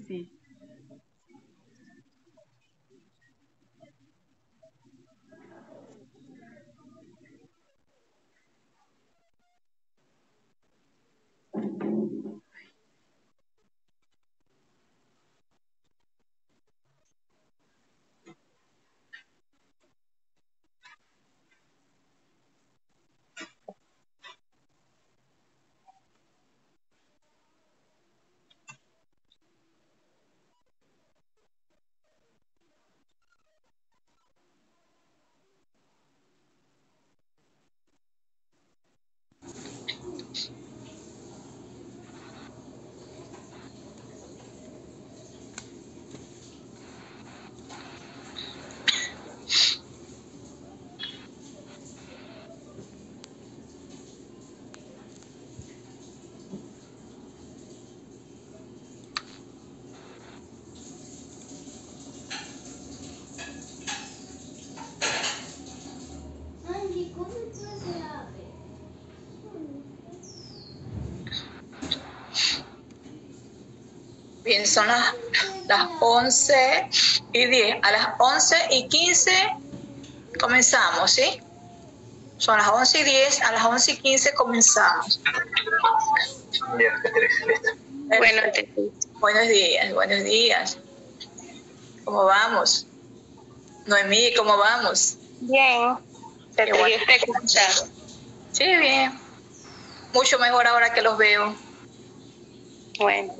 sí. Bien, son las 11:10. A las 11:15 comenzamos, ¿sí? Son las 11:10, a las 11:15 comenzamos. Ya, listo. Buenos días, buenos días. ¿Cómo vamos? Noemí, ¿cómo vamos? Bien. Qué bueno. Sí, bien. Mucho mejor ahora que los veo. Bueno.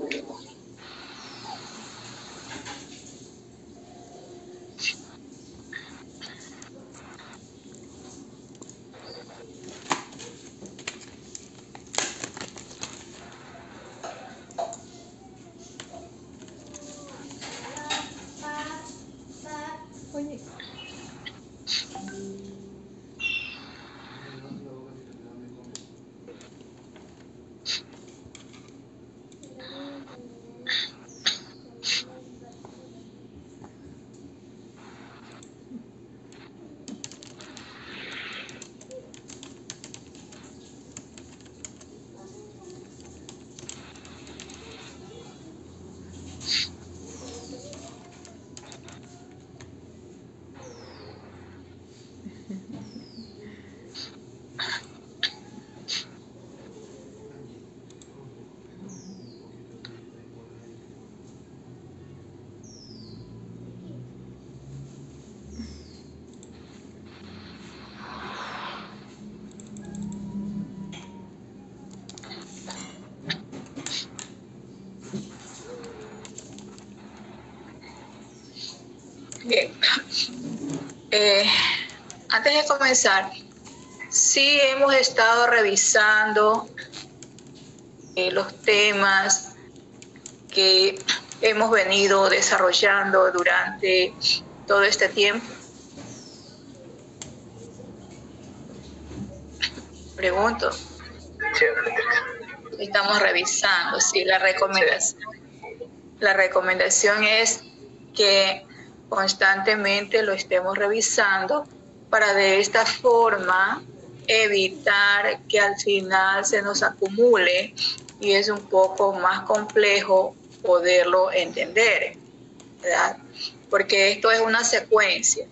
Oye. Bien. Antes de comenzar, sí hemos estado revisando los temas que hemos venido desarrollando durante todo este tiempo. Pregunto. Sí, Estamos revisando, sí, la recomendación. La recomendación es que constantemente lo estemos revisando para de esta forma evitar que al final se nos acumule y es un poco más complejo poderlo entender, ¿verdad? Porque esto es una secuencia.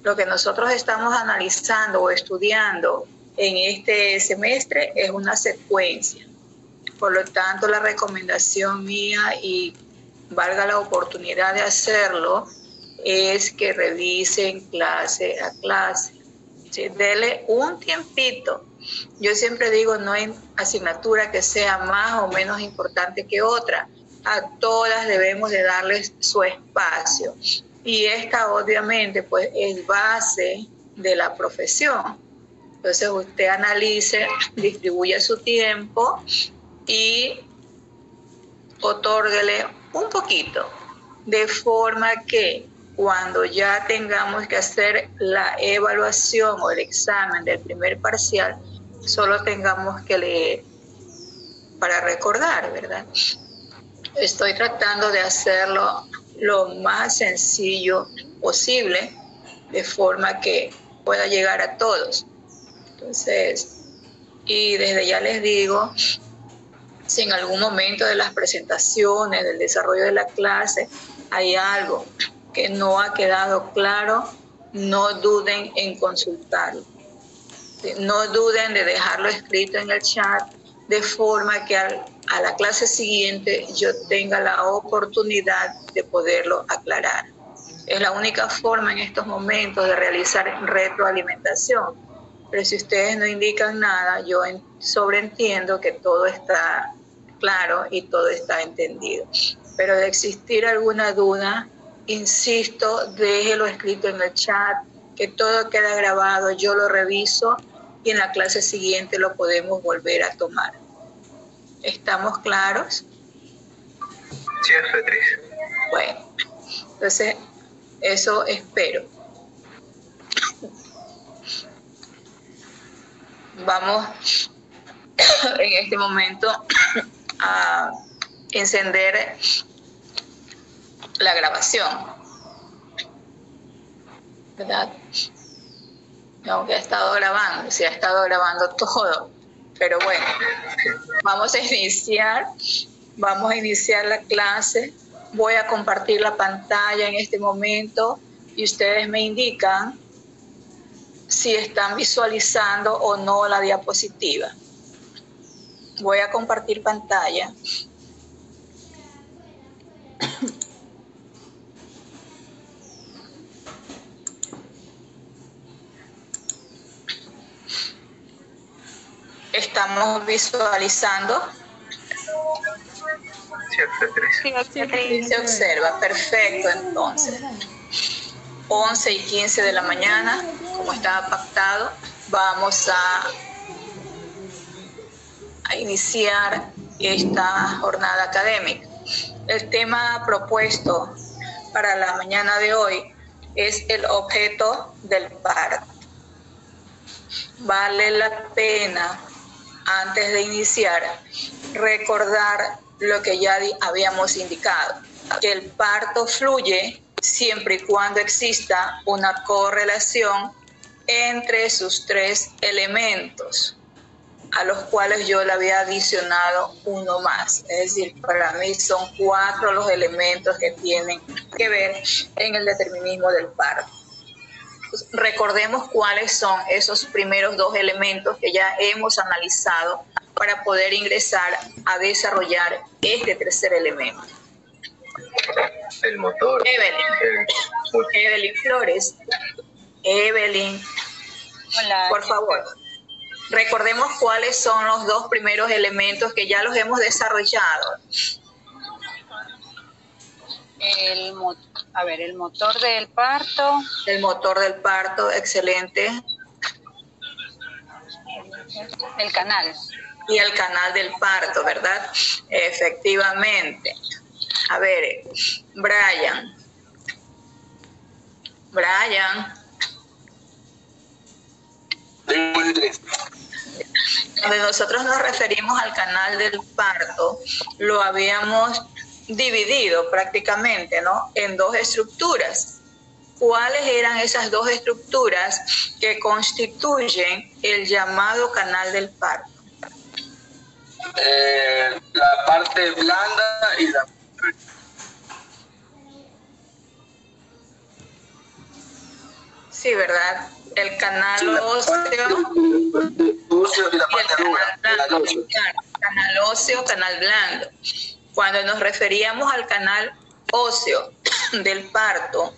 Lo que nosotros estamos analizando o estudiando en este semestre es una secuencia. Por lo tanto, la recomendación mía, y valga la oportunidad de hacerlo, es que revisen clase a clase. ¿Sí? Dele un tiempito. Yo siempre digo, no hay asignatura que sea más o menos importante que otra. A todas debemos de darles su espacio. Y esta obviamente pues es base de la profesión. Entonces usted analice, distribuya su tiempo y otórguele un poquito, de forma que cuando ya tengamos que hacer la evaluación o el examen del primer parcial, solo tengamos que leer para recordar, ¿verdad? Estoy tratando de hacerlo lo más sencillo posible, de forma que pueda llegar a todos. Entonces, y desde ya les digo Si en algún momento de las presentaciones, del desarrollo de la clase, hay algo que no ha quedado claro, no duden en consultarlo. No duden de dejarlo escrito en el chat, de forma que a la clase siguiente yo tenga la oportunidad de poderlo aclarar. Es la única forma en estos momentos de realizar retroalimentación. Pero si ustedes no indican nada, yo sobreentiendo que todo está claro y todo está entendido. Pero de existir alguna duda, insisto, déjelo escrito en el chat, que todo queda grabado, yo lo reviso y en la clase siguiente lo podemos volver a tomar. ¿Estamos claros? Sí, F3. Bueno, entonces eso espero. Vamos en este momento a encender la grabación, ¿verdad? Aunque ha estado grabando, sí ha estado grabando todo, pero bueno, vamos a iniciar la clase. Voy a compartir la pantalla en este momento y ustedes me indican si están visualizando o no la diapositiva. Voy a compartir pantalla. ¿Estamos visualizando? Sí, F3. Sí, se observa, perfecto. Entonces, 11:15 de la mañana, como estaba pactado, vamos a iniciar esta jornada académica. El tema propuesto para la mañana de hoy es el objeto del parto. Vale la pena, antes de iniciar, recordar lo que ya habíamos indicado, que el parto fluye siempre y cuando exista una correlación entre sus tres elementos, a los cuales yo le había adicionado uno más. Es decir, para mí son 4 los elementos que tienen que ver en el determinismo del parto. Pues recordemos cuáles son esos primeros 2 elementos que ya hemos analizado para poder ingresar a desarrollar este tercer elemento. El motor. Evelyn Flores. Evelyn. Hola. Por favor. Recordemos cuáles son los 2 primeros elementos que ya los hemos desarrollado. El motor del parto. El motor del parto, excelente. El canal. Y el canal del parto, ¿verdad? Efectivamente. A ver, Brian. Cuando nosotros nos referimos al canal del parto, lo habíamos dividido prácticamente, ¿no?, en 2 estructuras. ¿Cuáles eran esas 2 estructuras que constituyen el llamado canal del parto? La parte blanda y la... Sí, ¿verdad? El canal óseo y la parte dura, canal óseo, canal blando. Cuando nos referíamos al canal óseo del parto,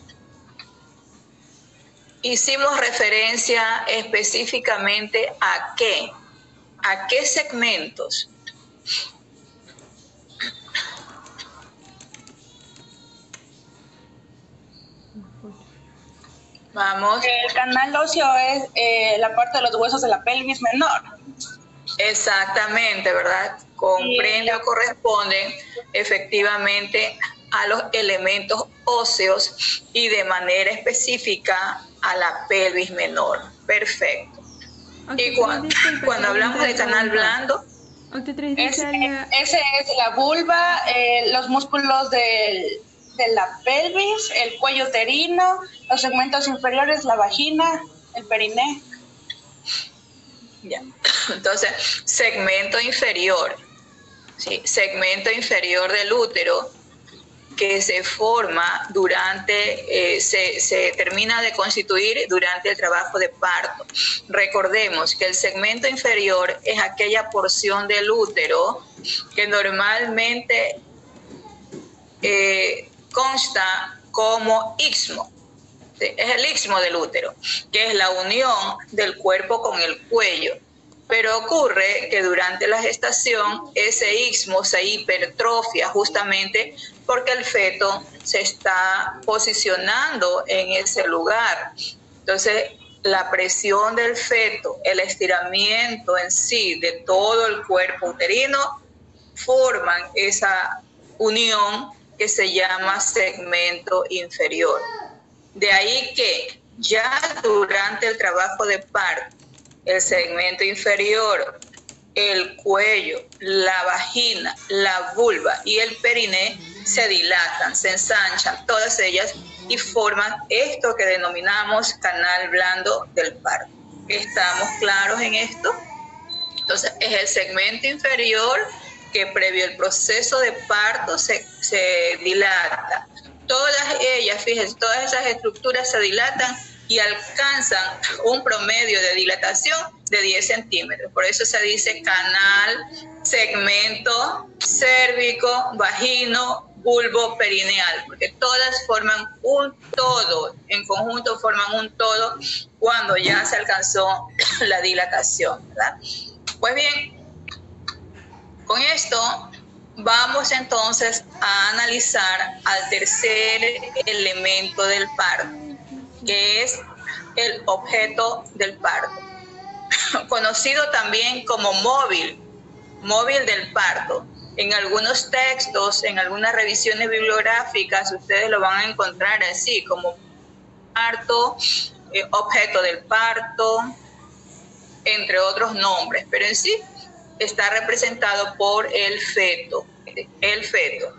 hicimos referencia específicamente a qué segmentos. Vamos. El canal óseo es la parte de los huesos de la pelvis menor. Exactamente, ¿verdad? Comprende o corresponde efectivamente a los elementos óseos y de manera específica a la pelvis menor. Perfecto. Y cuando hablamos de canal blando, Ese es la vulva, los músculos de la pelvis, el cuello uterino, los segmentos inferiores, la vagina, el periné. ya. Entonces, segmento inferior. ¿sí? Segmento inferior del útero que se forma durante, se termina de constituir durante el trabajo de parto. Recordemos que el segmento inferior es aquella porción del útero que normalmente consta como istmo. ¿Sí? Es el istmo del útero, que es la unión del cuerpo con el cuello. Pero ocurre que durante la gestación ese istmo se hipertrofia justamente porque el feto se está posicionando en ese lugar. Entonces, la presión del feto, el estiramiento en sí de todo el cuerpo uterino forman esa unión que se llama segmento inferior. De ahí que ya durante el trabajo de parto, el segmento inferior, el cuello, la vagina, la vulva y el periné se dilatan, se ensanchan, todas ellas, y forman esto que denominamos canal blando del parto. ¿Estamos claros en esto? Entonces, es el segmento inferior que previo al proceso de parto se dilata. Todas ellas, fíjense, todas esas estructuras se dilatan y alcanzan un promedio de dilatación de 10 centímetros. Por eso se dice canal, segmento, cérvico, vagino, bulbo, perineal, porque todas forman un todo, en conjunto forman un todo cuando ya se alcanzó la dilatación, ¿verdad? Pues bien, con esto vamos entonces a analizar al tercer elemento del parto, que es el objeto del parto, conocido también como móvil del parto. En algunos textos, en algunas revisiones bibliográficas, ustedes lo van a encontrar así, como parto, objeto del parto, entre otros nombres, pero en sí está representado por el feto. El feto.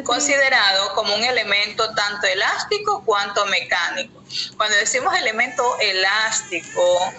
Considerado como un elemento tanto elástico cuanto mecánico. Cuando decimos elemento elástico,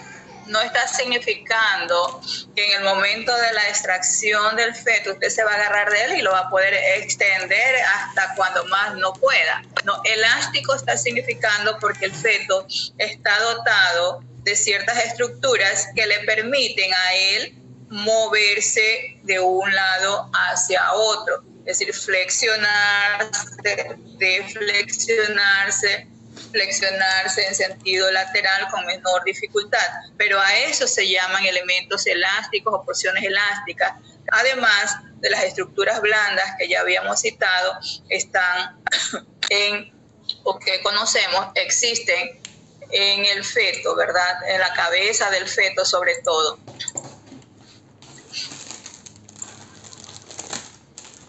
no está significando que en el momento de la extracción del feto usted se va a agarrar de él y lo va a poder extender hasta cuando más no pueda. No, elástico está significando porque el feto está dotado de ciertas estructuras que le permiten a él moverse de un lado hacia otro. Es decir, flexionarse, deflexionarse, flexionarse en sentido lateral con menor dificultad. Pero a eso se llaman elementos elásticos o porciones elásticas. Además de las estructuras blandas que ya habíamos citado, están o que conocemos, existen en el feto, ¿verdad? En la cabeza del feto sobre todo.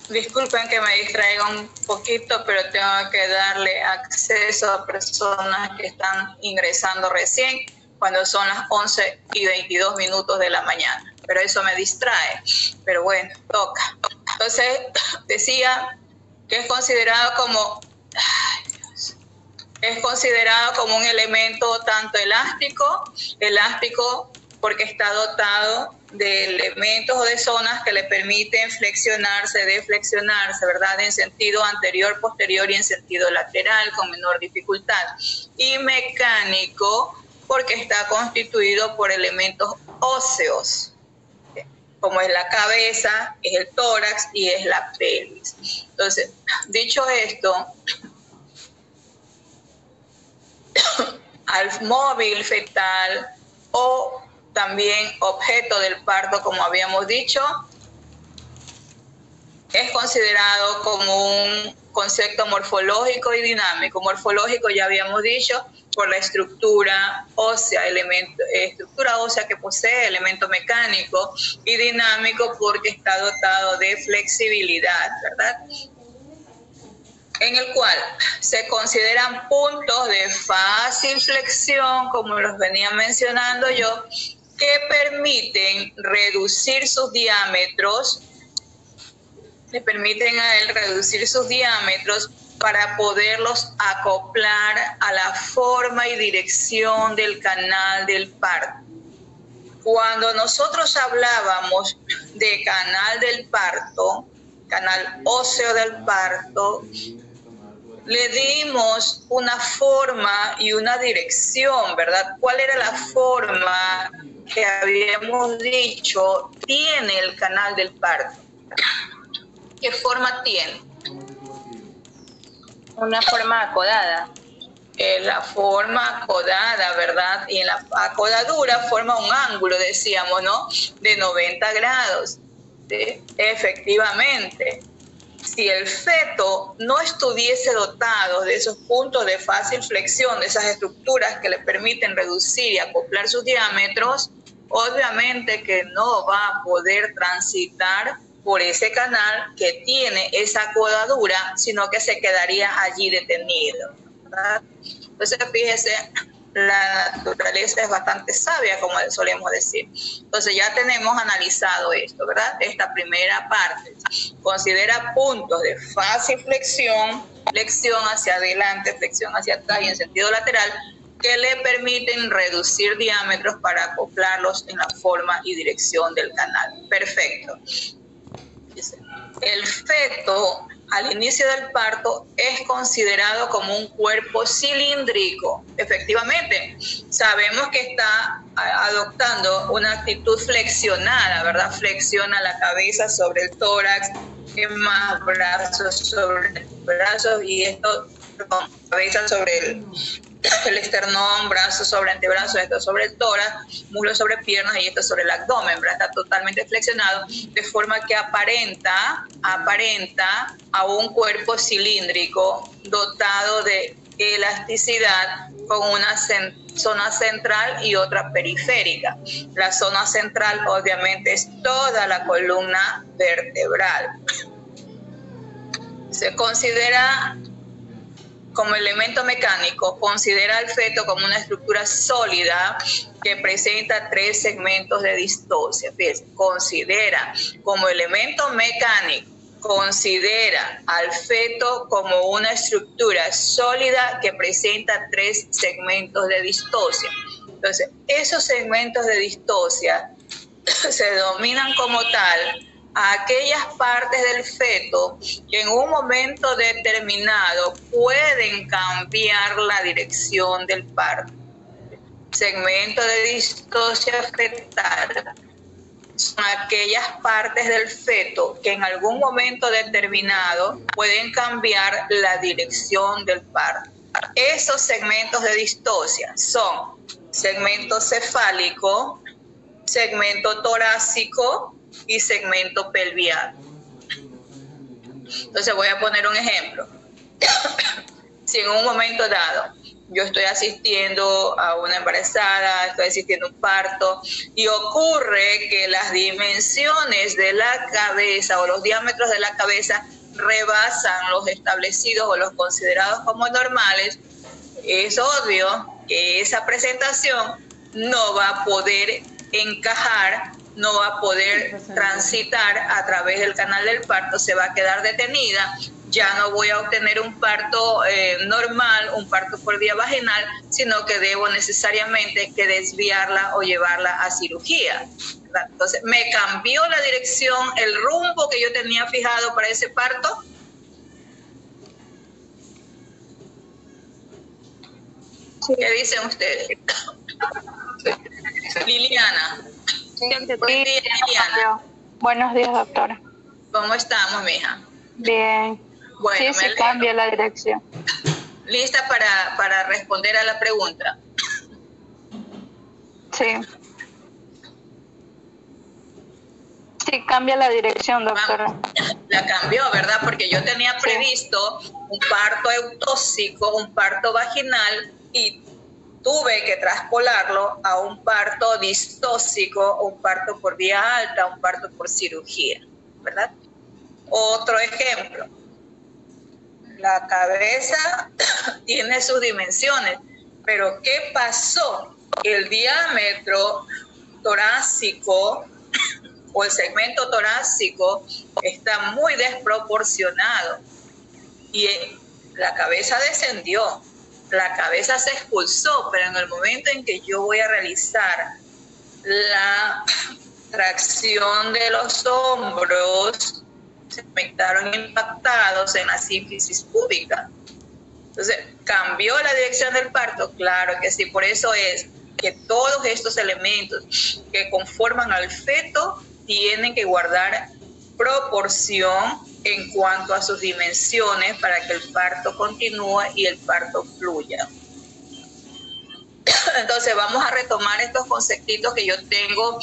Disculpen que me distraiga un poquito, pero tengo que darle acceso a personas que están ingresando recién cuando son las 11:22 de la mañana. Pero eso me distrae. Pero bueno, toca. Entonces, decía que es considerado como un elemento tanto elástico porque está dotado de elementos o de zonas que le permiten flexionarse, deflexionarse, ¿verdad? En sentido anterior, posterior y en sentido lateral con menor dificultad. Y mecánico porque está constituido por elementos óseos, como es la cabeza, es el tórax y es la pelvis. Entonces, dicho esto, al móvil fetal o también objeto del parto, como habíamos dicho, es considerado como un concepto morfológico y dinámico. Morfológico ya habíamos dicho por la estructura ósea, estructura ósea que posee, elemento mecánico, y dinámico porque está dotado de flexibilidad, ¿verdad? En el cual se consideran puntos de fácil flexión, como los venía mencionando yo, que permiten reducir sus diámetros, le permiten a él reducir sus diámetros para poderlos acoplar a la forma y dirección del canal del parto. Cuando nosotros hablábamos de canal del parto, canal óseo del parto, le dimos una forma y una dirección, ¿verdad? ¿Cuál era la forma que habíamos dicho tiene el canal del parto? ¿Qué forma tiene? Una forma acodada. La forma acodada, ¿verdad? Y en la acodadura forma un ángulo, decíamos, ¿no? De 90 grados. ¿Sí? Efectivamente. Si el feto no estuviese dotado de esos puntos de fácil flexión, de esas estructuras que le permiten reducir y acoplar sus diámetros, obviamente que no va a poder transitar por ese canal que tiene esa acodadura, sino que se quedaría allí detenido, ¿verdad? Entonces, fíjese, la naturaleza es bastante sabia, como solemos decir. Entonces, ya tenemos analizado esto, ¿verdad? Esta primera parte. Considera puntos de fácil flexión, flexión hacia adelante, flexión hacia atrás y en sentido lateral, que le permiten reducir diámetros para acoplarlos en la forma y dirección del canal. Perfecto. El feto al inicio del parto es considerado como un cuerpo cilíndrico. Efectivamente, sabemos que está adoptando una actitud flexionada, ¿verdad? Flexiona la cabeza sobre el tórax, más brazos sobre brazos y esto, cabeza sobre el esternón, brazos sobre antebrazos, esto sobre el tórax, muslos sobre piernas y esto sobre el abdomen, ¿verdad? Está totalmente flexionado, de forma que aparenta a un cuerpo cilíndrico dotado de elasticidad con una zona central y otra periférica. La zona central obviamente es toda la columna vertebral. Se considera como elemento mecánico, considera al feto como una estructura sólida que presenta 3 segmentos de distosia. Fíjense, considera como elemento mecánico, considera al feto como una estructura sólida que presenta 3 segmentos de distosia. Entonces, esos segmentos de distosia se denominan como tal a aquellas partes del feto que en un momento determinado pueden cambiar la dirección del parto. Segmento de distosia fetal son aquellas partes del feto que en algún momento determinado pueden cambiar la dirección del parto. Esos segmentos de distosia son segmento cefálico, segmento torácico y segmento pelviano. Entonces voy a poner un ejemplo. Si en un momento dado yo estoy asistiendo a una embarazada, estoy asistiendo a un parto y ocurre que las dimensiones de la cabeza o los diámetros de la cabeza rebasan los establecidos o los considerados como normales, es obvio que esa presentación no va a poder encajar, no va a poder transitar a través del canal del parto, se va a quedar detenida. Ya no voy a obtener un parto normal, un parto por vía vaginal, sino que debo necesariamente que desviarla o llevarla a cirugía, ¿verdad? Entonces, me cambió la dirección, el rumbo que yo tenía fijado para ese parto. Sí. ¿Qué dicen ustedes? Sí. Liliana. Sí. Buen día, Liliana. Buenos días, doctora. ¿Cómo estamos, mija? Bien. Bueno, sí, cambia la dirección. ¿Lista para responder a la pregunta? Sí. Sí, cambia la dirección, doctora. La cambió, ¿verdad? Porque yo tenía previsto un parto eutóxico, un parto vaginal, y tuve que traspolarlo a un parto distóxico, un parto por vía alta, un parto por cirugía, ¿verdad? Otro ejemplo. La cabeza tiene sus dimensiones, pero ¿qué pasó? El diámetro torácico o el segmento torácico está muy desproporcionado y la cabeza descendió, la cabeza se expulsó, pero en el momento en que yo voy a realizar la tracción de los hombros se encontraron impactados en la sínfisis púbica. Entonces, ¿cambió la dirección del parto? Claro que sí, por eso es que todos estos elementos que conforman al feto tienen que guardar proporción en cuanto a sus dimensiones para que el parto continúe y el parto fluya. Entonces vamos a retomar estos conceptitos que yo tengo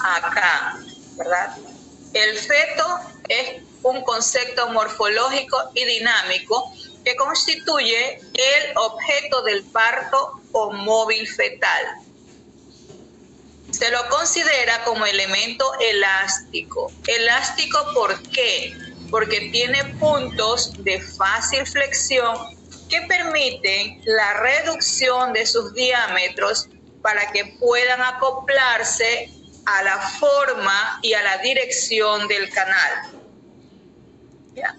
acá, ¿verdad? El feto es un concepto morfológico y dinámico que constituye el objeto del parto o móvil fetal. Se lo considera como elemento elástico. ¿Elástico por qué? Porque tiene puntos de fácil flexión que permiten la reducción de sus diámetros para que puedan acoplarse a la forma y a la dirección del canal. ¿Ya?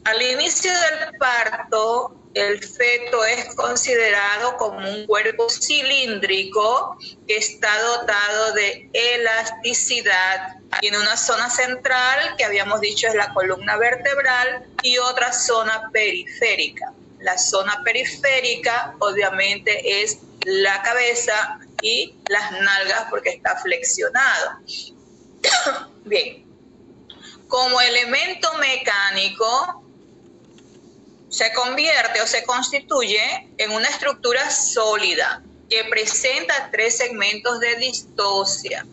Al inicio del parto, el feto es considerado como un cuerpo cilíndrico que está dotado de elasticidad. Tiene una zona central, que habíamos dicho es la columna vertebral, y otra zona periférica. La zona periférica, obviamente, es la cabeza y las nalgas porque está flexionado. Bien. Como elemento mecánico, se convierte o se constituye en una estructura sólida que presenta 3 segmentos de distosia,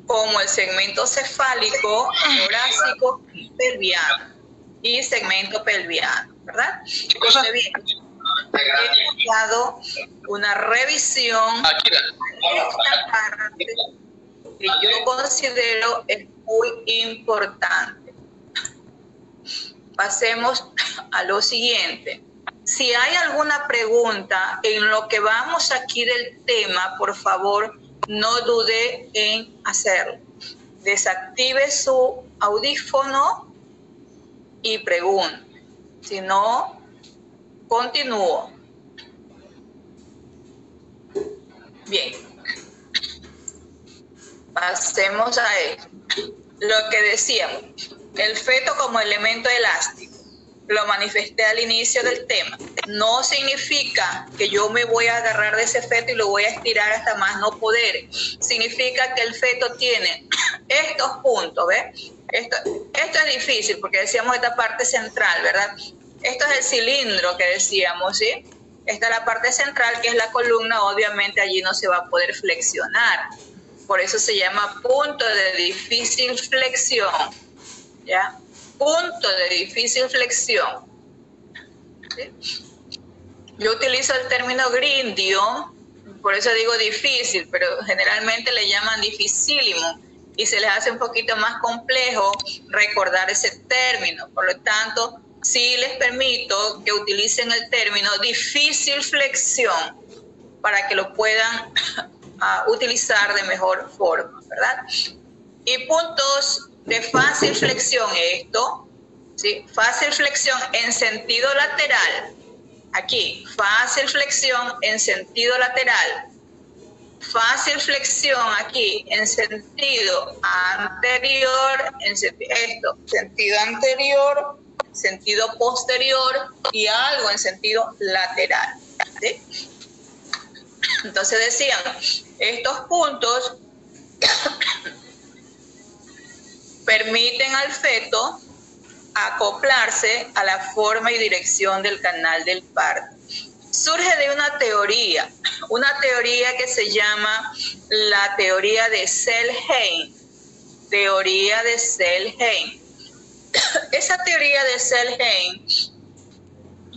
como el segmento cefálico, torácico y pelviano, y segmento pelviano, ¿verdad? Entonces, bien, he dado una revisión a esta parte que yo considero es muy importante. Pasemos a lo siguiente. Si hay alguna pregunta en lo que vamos aquí del tema, por favor, no dude en hacerlo. Desactive su audífono y pregunte. Si no, continúo. Bien. Pasemos a esto. Lo que decíamos. El feto como elemento elástico, lo manifesté al inicio del tema. No significa que yo me voy a agarrar de ese feto y lo voy a estirar hasta más no poder. Significa que el feto tiene estos puntos, ¿ves? Esto es difícil porque decíamos esta parte central, ¿verdad? Esto es el cilindro que decíamos, ¿sí? Esta es la parte central que es la columna, obviamente allí no se va a poder flexionar. Por eso se llama punto de difícil flexión. ¿Ya? Punto de difícil flexión. ¿Sí? Yo utilizo el término grindio, por eso digo difícil, pero generalmente le llaman dificílimo y se les hace un poquito más complejo recordar ese término. Por lo tanto, sí les permito que utilicen el término difícil flexión para que lo puedan utilizar de mejor forma, ¿verdad? Y puntos de fácil flexión, esto, ¿sí? Fácil flexión en sentido lateral, aquí, fácil flexión en sentido lateral, fácil flexión aquí en sentido anterior, sentido anterior, sentido posterior y algo en sentido lateral, ¿sí? Entonces decían, estos puntos permiten al feto acoplarse a la forma y dirección del canal del parto. Surge de una teoría que se llama la teoría de Selheim. Teoría de Selheim. Esa teoría de Selheim,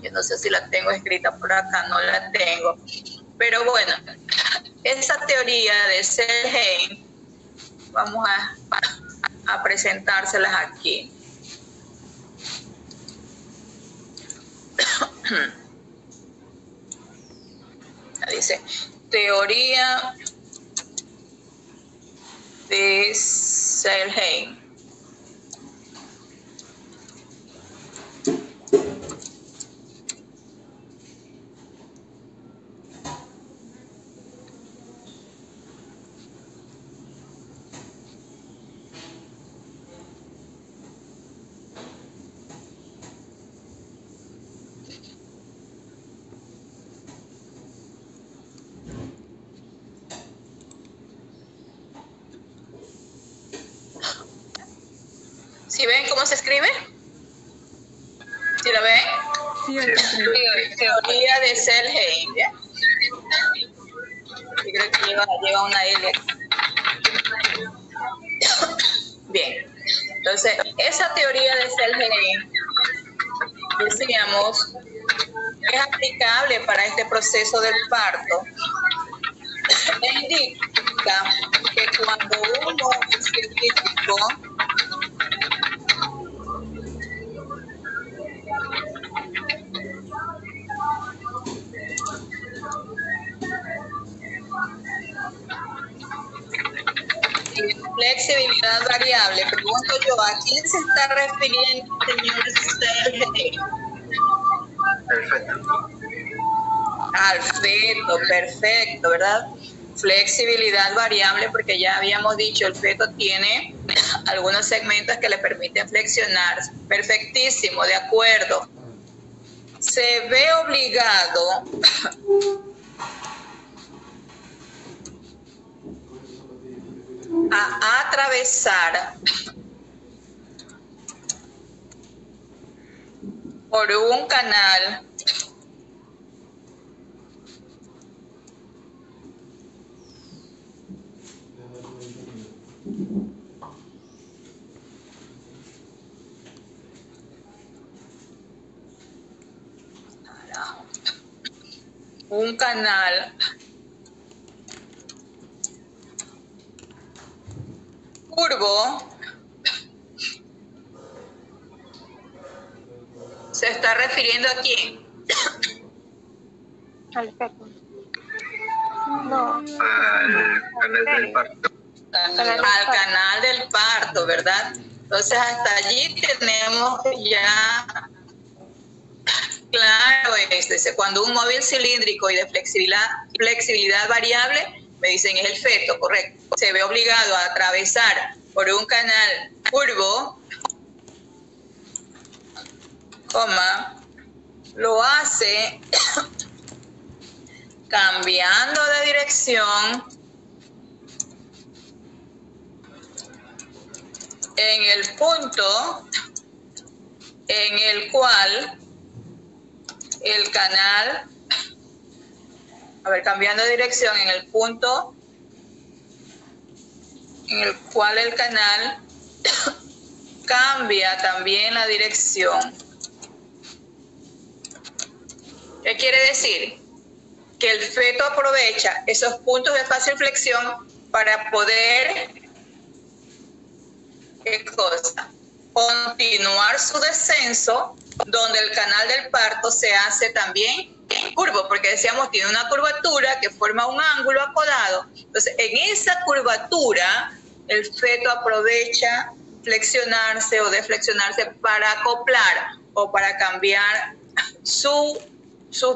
yo no sé si la tengo escrita por acá, no la tengo, pero bueno, esa teoría de Selheim, vamos a presentárselas aquí. Dice, teoría de Selheim. ¿Sí ven cómo se escribe? ¿Sí lo ven? Sí, Teoría de Selheim, ¿ya? Yo creo que lleva una L. Bien, entonces esa teoría de Selheim, decíamos, es aplicable para este proceso del parto. Indica que cuando uno es científico flexibilidad variable, pregunto yo, ¿a quién se está refiriendo el señor Selheim? El feto. Al feto, perfecto, ¿verdad? Flexibilidad variable, porque ya habíamos dicho, el feto tiene algunos segmentos que le permiten flexionar. Perfectísimo, de acuerdo. Se ve obligado a atravesar por un canal curvo. ¿Se está refiriendo a quién? Al feto. No. Al canal del parto. Al canal del parto, ¿verdad? Entonces hasta allí tenemos ya claro esto. Dice, cuando un móvil cilíndrico y de flexibilidad variable, me dicen es el feto, correcto. Se ve obligado a atravesar por un canal curvo, lo hace cambiando de dirección en el punto en el cual el canal, cambiando de dirección en el punto en el cual el canal cambia también la dirección. ¿Qué quiere decir? Que el feto aprovecha esos puntos de fácil flexión para poder, ¿qué cosa? Continuar su descenso, donde el canal del parto se hace también curvo, porque decíamos tiene una curvatura que forma un ángulo acodado. Entonces, en esa curvatura, el feto aprovecha flexionarse o deflexionarse para acoplar o para cambiar su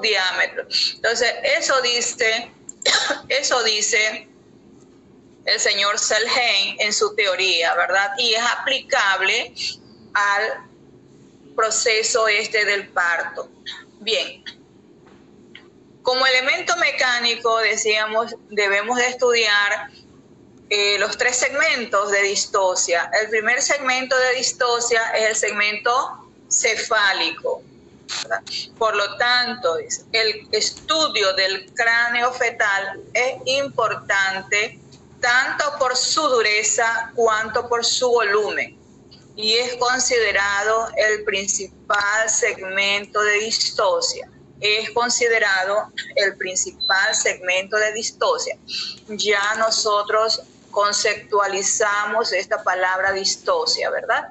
diámetro. Entonces, eso dice el señor Selheim en su teoría, ¿verdad? Y es aplicable al proceso del parto. Bien. Como elemento mecánico, decíamos, debemos de estudiar los 3 segmentos de distosia. El primer segmento de distosia es el segmento cefálico, ¿verdad? Por lo tanto, el estudio del cráneo fetal es importante tanto por su dureza cuanto por su volumen, y es considerado el principal segmento de distosia. Ya nosotros conceptualizamos esta palabra distosia, ¿verdad?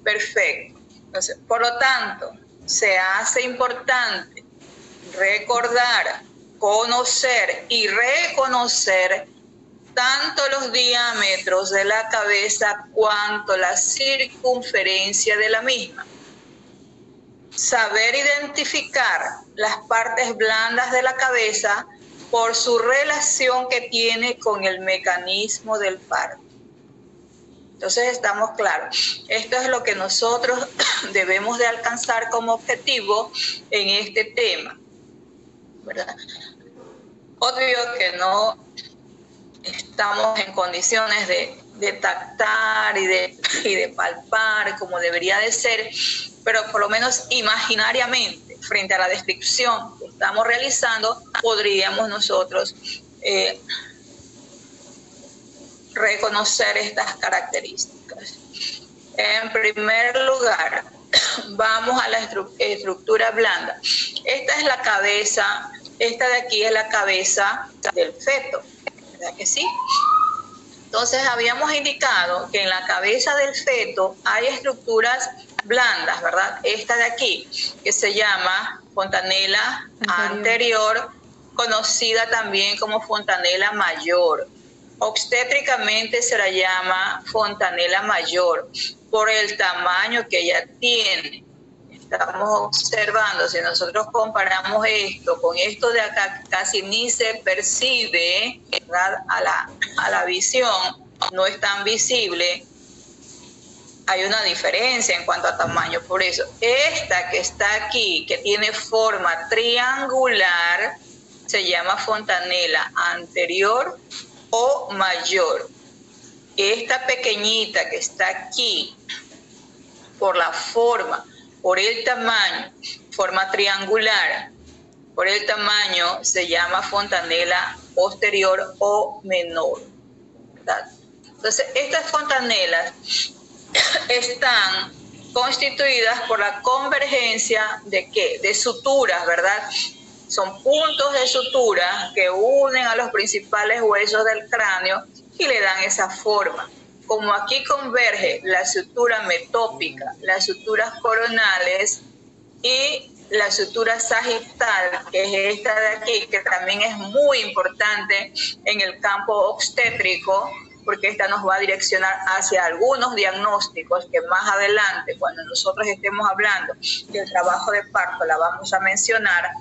Perfecto. Entonces, por lo tanto, se hace importante recordar, conocer y reconocer tanto los diámetros de la cabeza cuanto la circunferencia de la misma. Saber identificar las partes blandas de la cabeza por su relación que tiene con el mecanismo del parto. Entonces estamos claros. Esto es lo que nosotros debemos de alcanzar como objetivo en este tema, ¿verdad? Obvio que no estamos en condiciones de de tactar y de palpar como debería de ser, pero por lo menos imaginariamente, frente a la descripción que estamos realizando, podríamos nosotros reconocer estas características. En primer lugar, vamos a la estructura blanda. Esta es la cabeza, esta de aquí es la cabeza del feto, ¿verdad que sí? Entonces habíamos indicado que en la cabeza del feto hay estructuras blandas, ¿verdad? Esta de aquí, que se llama fontanela anterior, conocida también como fontanela mayor. Obstétricamente se la llama fontanela mayor por el tamaño que ella tiene. Estamos observando, si nosotros comparamos esto con esto de acá, casi ni se percibe, ¿verdad? A la visión, no es tan visible. Hay una diferencia en cuanto a tamaño. Por eso, esta que está aquí, que tiene forma triangular, se llama fontanela anterior o mayor. Esta pequeñita que está aquí, por la forma, por el tamaño, forma triangular, por el tamaño se llama fontanela posterior o menor, ¿verdad? Entonces, estas fontanelas están constituidas por la convergencia de ¿qué? De suturas, ¿verdad? Son puntos de sutura que unen a los principales huesos del cráneo y le dan esa forma. Como aquí converge la sutura metópica, las suturas coronales y la sutura sagital, que es esta de aquí, que también es muy importante en el campo obstétrico, porque esta nos va a direccionar hacia algunos diagnósticos que más adelante, cuando nosotros estemos hablando del trabajo de parto, la vamos a mencionar.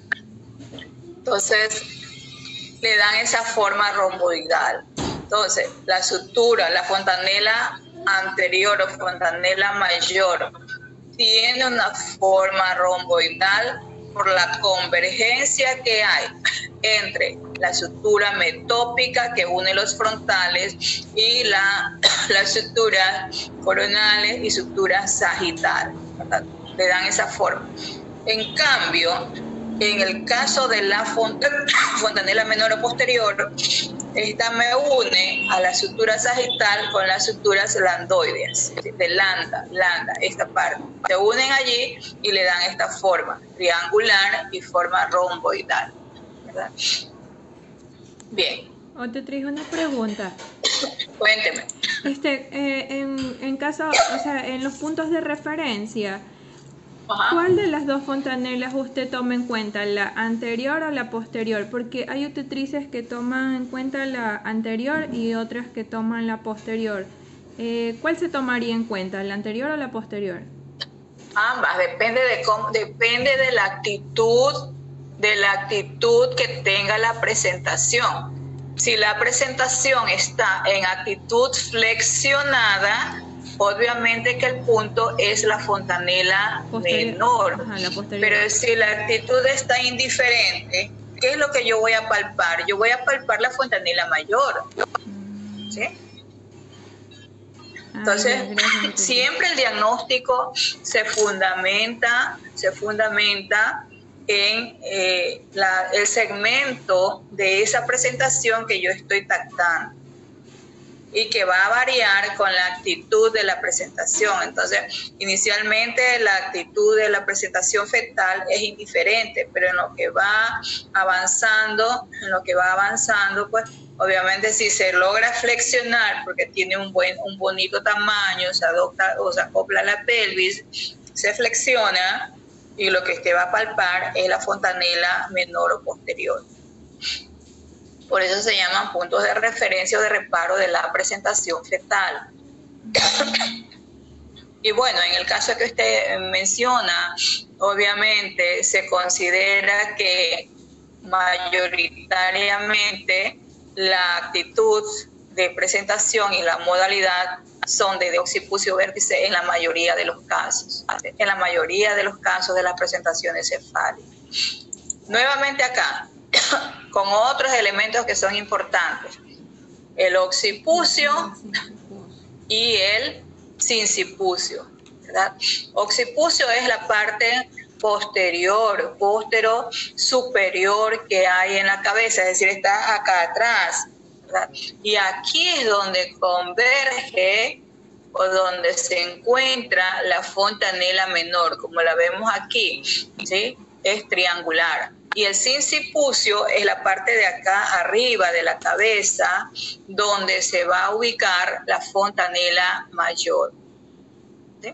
Entonces, le dan esa forma romboidal. Entonces, la sutura, la fontanela anterior o fontanela mayor, tiene una forma romboidal por la convergencia que hay entre la sutura metópica que une los frontales y las suturas coronales y sutura sagital, ¿verdad? Le dan esa forma. En cambio, en el caso de la fontanela menor o posterior, esta me une a la sutura sagital con las suturas landoideas, de landa, esta parte. Se unen allí y le dan esta forma triangular y forma romboidal, ¿verdad? Bien. Obstetriz, una pregunta. Cuénteme. En caso, o sea, en los puntos de referencia, Ajá. ¿cuál de las dos fontanelas usted toma en cuenta, la anterior o la posterior? Porque hay obstetrices que toman en cuenta la anterior y otras que toman la posterior. ¿Cuál se tomaría en cuenta, la anterior o la posterior? Ambas, depende de la actitud que tenga la presentación. Si la presentación está en actitud flexionada, obviamente que el punto es la fontanela menor. Ajá, la posterior. Pero si la actitud está indiferente, ¿qué es lo que yo voy a palpar? Yo voy a palpar la fontanela mayor. ¿Sí? Entonces, siempre el diagnóstico se fundamenta en el segmento de esa presentación que yo estoy tactando y que va a variar con la actitud de la presentación. Entonces, inicialmente la actitud de la presentación fetal es indiferente, pero en lo que va avanzando, pues obviamente si se logra flexionar porque tiene un bonito tamaño, se adopta o se acopla la pelvis, se flexiona y lo que usted va a palpar es la fontanela menor o posterior. Por eso se llaman puntos de referencia o de reparo de la presentación fetal. Y bueno, en el caso que usted menciona, obviamente se considera que mayoritariamente la actitud de presentación y la modalidad son de occipucio vértice en la mayoría de los casos. En la mayoría de los casos de las presentaciones cefálicas. Nuevamente acá, con otros elementos que son importantes. El occipucio y el sincipucio, ¿verdad? Occipucio es la parte posterior, superior que hay en la cabeza, es decir, está acá atrás, ¿verdad? Y aquí es donde converge o donde se encuentra la fontanela menor, como la vemos aquí, ¿sí? Es triangular. Y el sincipucio es la parte de acá arriba de la cabeza, donde se va a ubicar la fontanela mayor, ¿sí?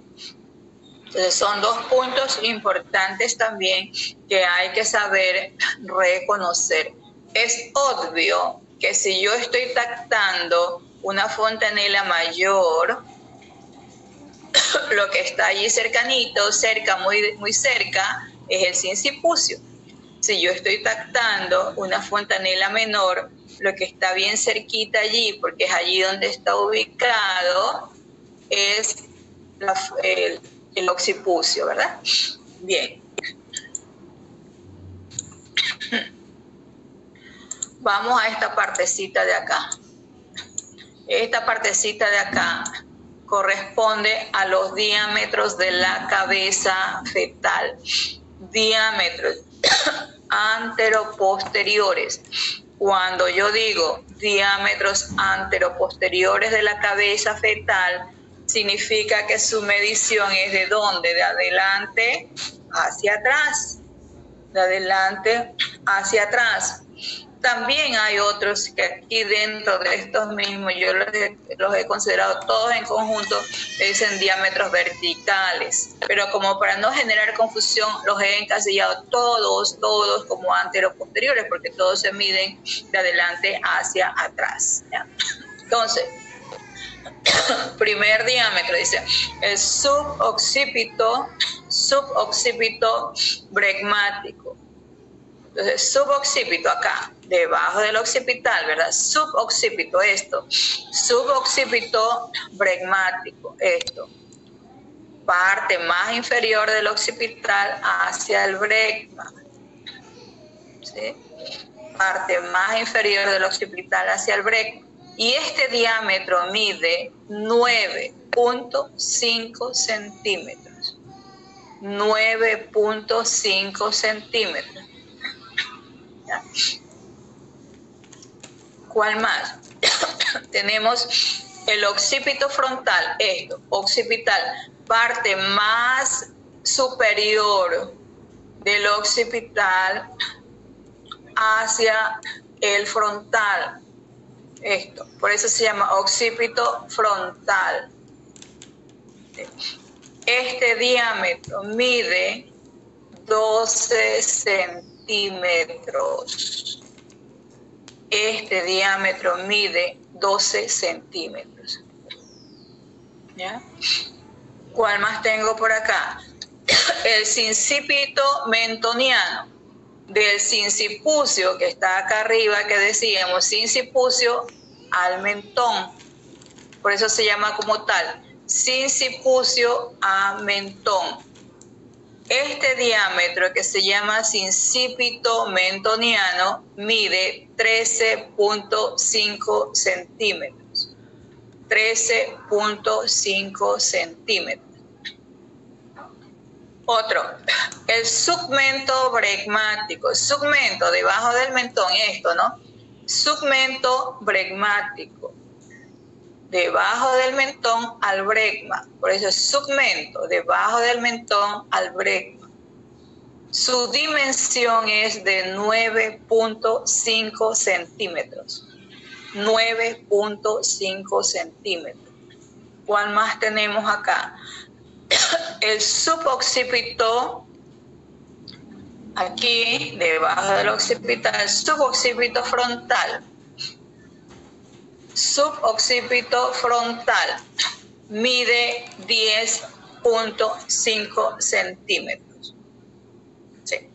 Entonces son dos puntos importantes también que hay que saber reconocer. Es obvio que si yo estoy tactando una fontanela mayor, lo que está allí cercanito, cerca, muy cerca, es el sincipucio. Si yo estoy tactando una fontanela menor, lo que está bien cerquita allí, porque es allí donde está ubicado, es el occipucio, ¿verdad? Bien. Vamos a esta partecita de acá. Esta partecita de acá corresponde a los diámetros de la cabeza fetal. Diámetros anteroposteriores. Cuando yo digo diámetros anteroposteriores de la cabeza fetal, significa que su medición es de dónde, de adelante hacia atrás, de adelante hacia atrás. También hay otros que aquí dentro de estos mismos, yo los he considerado todos en conjunto, que dicen diámetros verticales, pero como para no generar confusión, los he encasillado todos como anteroposteriores, porque todos se miden de adelante hacia atrás, ¿ya? Entonces, primer diámetro, dice, el suboccipito bregmático. Entonces, suboccipito acá, debajo del occipital, ¿verdad? Suboccipito, esto. Suboccipito bregmático, esto. Parte más inferior del occipital hacia el bregma. ¿Sí? Parte más inferior del occipital hacia el bregma. Y este diámetro mide 9.5 centímetros. 9.5 centímetros. ¿Ya? ¿Cuál más? Tenemos el occipito frontal, esto, occipital, parte más superior del occipital hacia el frontal. Esto, por eso se llama occipito frontal. Este diámetro mide 12 centímetros. Este diámetro mide 12 centímetros. ¿Ya? ¿Cuál más tengo por acá? El sincipito mentoniano. Del sincipucio que está acá arriba, que decíamos, sincipucio al mentón. Por eso se llama como tal, sincipucio a mentón. Este diámetro que se llama sincipito mentoniano mide 13.5 centímetros. 13.5 centímetros. Otro, el submento bregmático. Submento, debajo del mentón, esto, ¿no? Submento bregmático. Debajo del mentón al bregma. Por eso es submento, debajo del mentón al bregma. Su dimensión es de 9.5 centímetros. 9.5 centímetros. ¿Cuál más tenemos acá? El suboccipito, aquí debajo del occipital, suboccipito frontal. Suboccipito frontal mide 10.5 centímetros. Sí.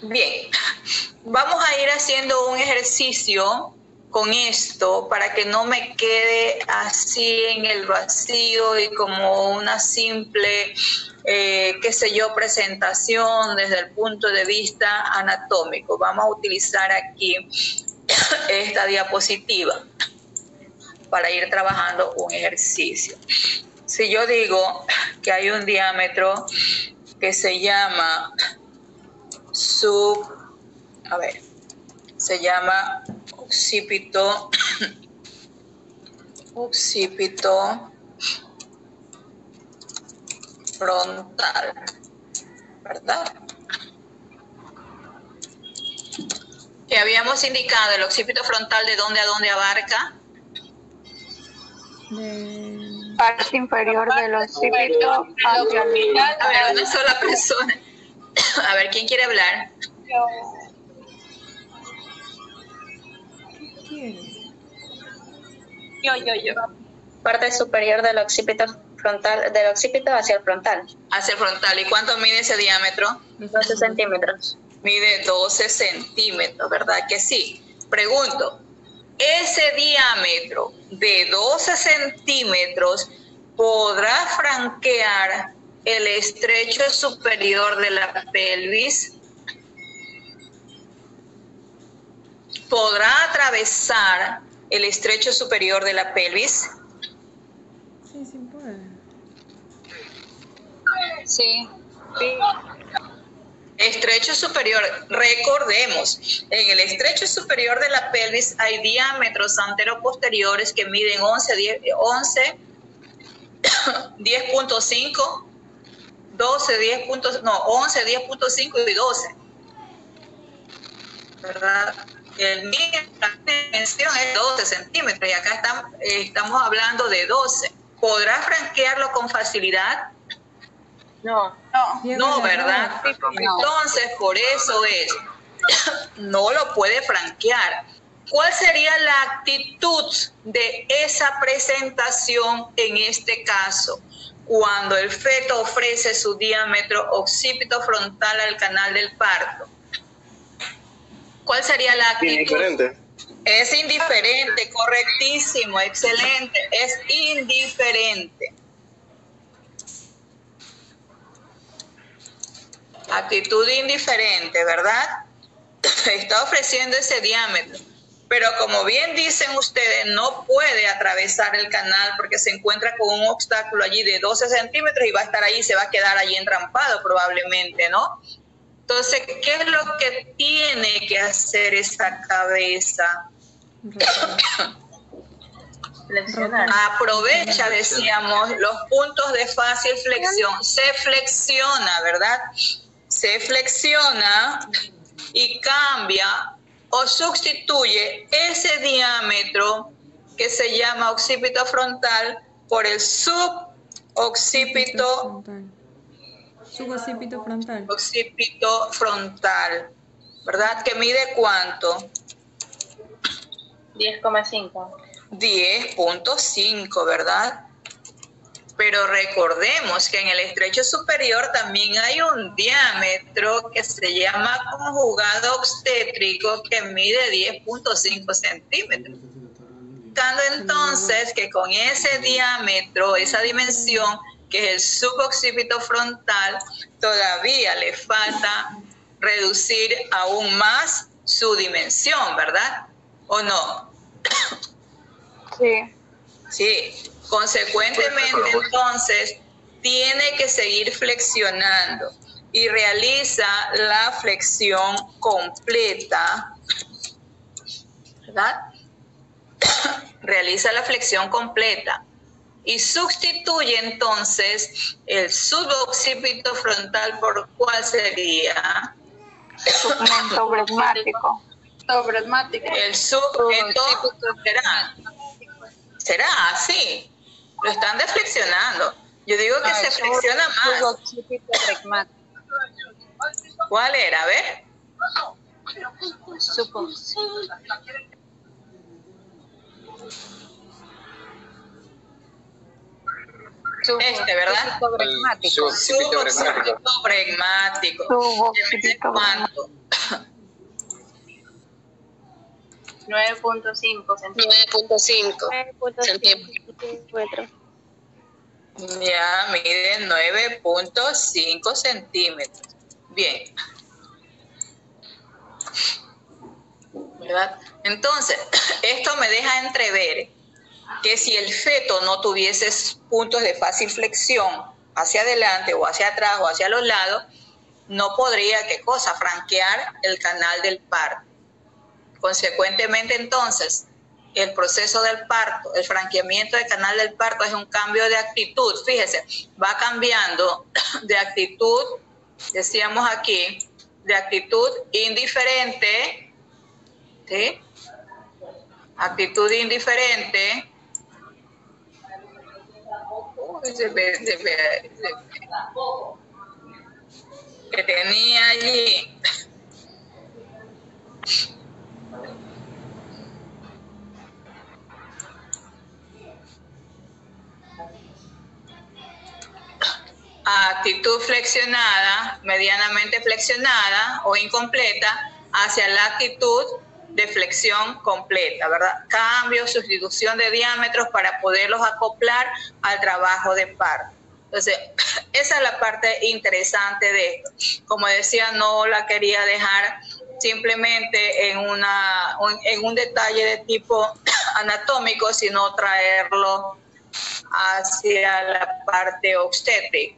Bien, vamos a ir haciendo un ejercicio con esto para que no me quede así en el vacío y como una simple, qué sé yo, presentación desde el punto de vista anatómico. Vamos a utilizar aquí esta diapositiva. para ir trabajando un ejercicio. Si yo digo que hay un diámetro que se llama occipito frontal, ¿verdad? Que habíamos indicado el occipito frontal de dónde a dónde abarca. Parte inferior del occipito hacia el final. A ver, una sola persona. A ver, ¿quién quiere hablar? Yo. Parte superior del occipito frontal, del occipito hacia el frontal. Hacia el frontal. ¿Y cuánto mide ese diámetro? 12 centímetros. Mide 12 centímetros, ¿verdad que sí? Pregunto, ¿ese diámetro de 12 centímetros podrá franquear el estrecho superior de la pelvis? ¿Podrá atravesar el estrecho superior de la pelvis? Sí, sí puede. Sí. Estrecho superior, recordemos, en el estrecho superior de la pelvis hay diámetros anteroposteriores que miden 10.5, 11, 10.5 y 12. ¿Verdad? El mínimo de dimensión es 12 centímetros y acá estamos hablando de 12. ¿Podrá franquearlo con facilidad? No. No, ¿verdad? Entonces, por eso no lo puede franquear. ¿Cuál sería la actitud de esa presentación en este caso? Cuando el feto ofrece su diámetro occipito frontal al canal del parto. ¿Cuál sería la actitud? Indiferente. Es indiferente, correctísimo, excelente. Es indiferente. Actitud indiferente, ¿verdad? Está ofreciendo ese diámetro. Pero como bien dicen ustedes, no puede atravesar el canal porque se encuentra con un obstáculo allí de 12 centímetros y va a estar ahí, se va a quedar allí entrampado probablemente, ¿no? Entonces, ¿qué es lo que tiene que hacer esa cabeza? Flexionar. Aprovecha, decíamos, los puntos de fácil flexión. Se flexiona, ¿verdad? Se flexiona y cambia o sustituye ese diámetro que se llama occipito frontal por el suboccipito frontal. Occipito frontal, ¿verdad? ¿Que mide cuánto? 10,5. 10.5, ¿verdad? Pero recordemos que en el estrecho superior también hay un diámetro que se llama conjugado obstétrico que mide 10.5 centímetros. Entonces, que con ese diámetro, esa dimensión, que es el suboccipito frontal, todavía le falta reducir aún más su dimensión, ¿verdad? ¿O no? Sí. Sí. Consecuentemente, entonces, tiene que seguir flexionando y realiza la flexión completa, ¿verdad? Realiza la flexión completa y sustituye entonces el suboccipito frontal por ¿cuál sería? Segmento bregmático. El ¿será así? Lo están deflexionando. Yo digo que se flexiona más. ¿Cuál era? A ver. Este, ¿verdad? Suboccipito bregmático. ¿Cuánto? 9.5 centímetros. 9.5 centímetros. Ya, mide 9.5 centímetros. Bien. ¿Verdad? Entonces, esto me deja entrever que si el feto no tuviese puntos de fácil flexión hacia adelante o hacia atrás o hacia los lados, no podría, ¿qué cosa?, franquear el canal del parto. Consecuentemente, entonces, el proceso del parto, el franqueamiento del canal del parto es un cambio de actitud. Fíjese, va cambiando de actitud, decíamos aquí, de actitud indiferente, ¿sí? Actitud indiferente. Que tenía allí. Actitud flexionada, medianamente flexionada o incompleta, hacia la actitud de flexión completa, ¿verdad? Cambio, sustitución de diámetros para poderlos acoplar al trabajo de parto. Entonces, esa es la parte interesante de esto. Como decía, no la quería dejar simplemente en un detalle de tipo anatómico, sino traerlo hacia la parte obstétrica,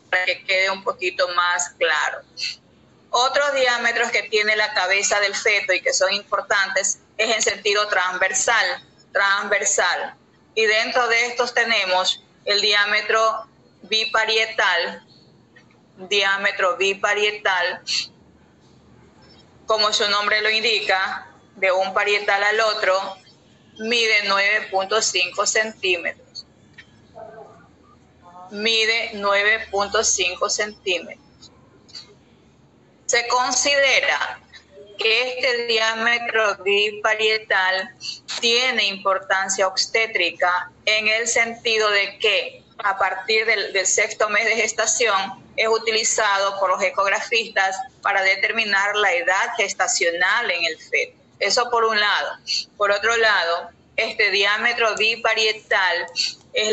para que quede un poquito más claro. Otros diámetros que tiene la cabeza del feto y que son importantes es en sentido transversal. Y dentro de estos tenemos el diámetro biparietal, como su nombre lo indica, de un parietal al otro, mide 9.5 centímetros. Mide 9.5 centímetros. Se considera que este diámetro biparietal tiene importancia obstétrica en el sentido de que a partir del sexto mes de gestación es utilizado por los ecografistas para determinar la edad gestacional en el feto. Eso por un lado. Por otro lado, este diámetro biparietal es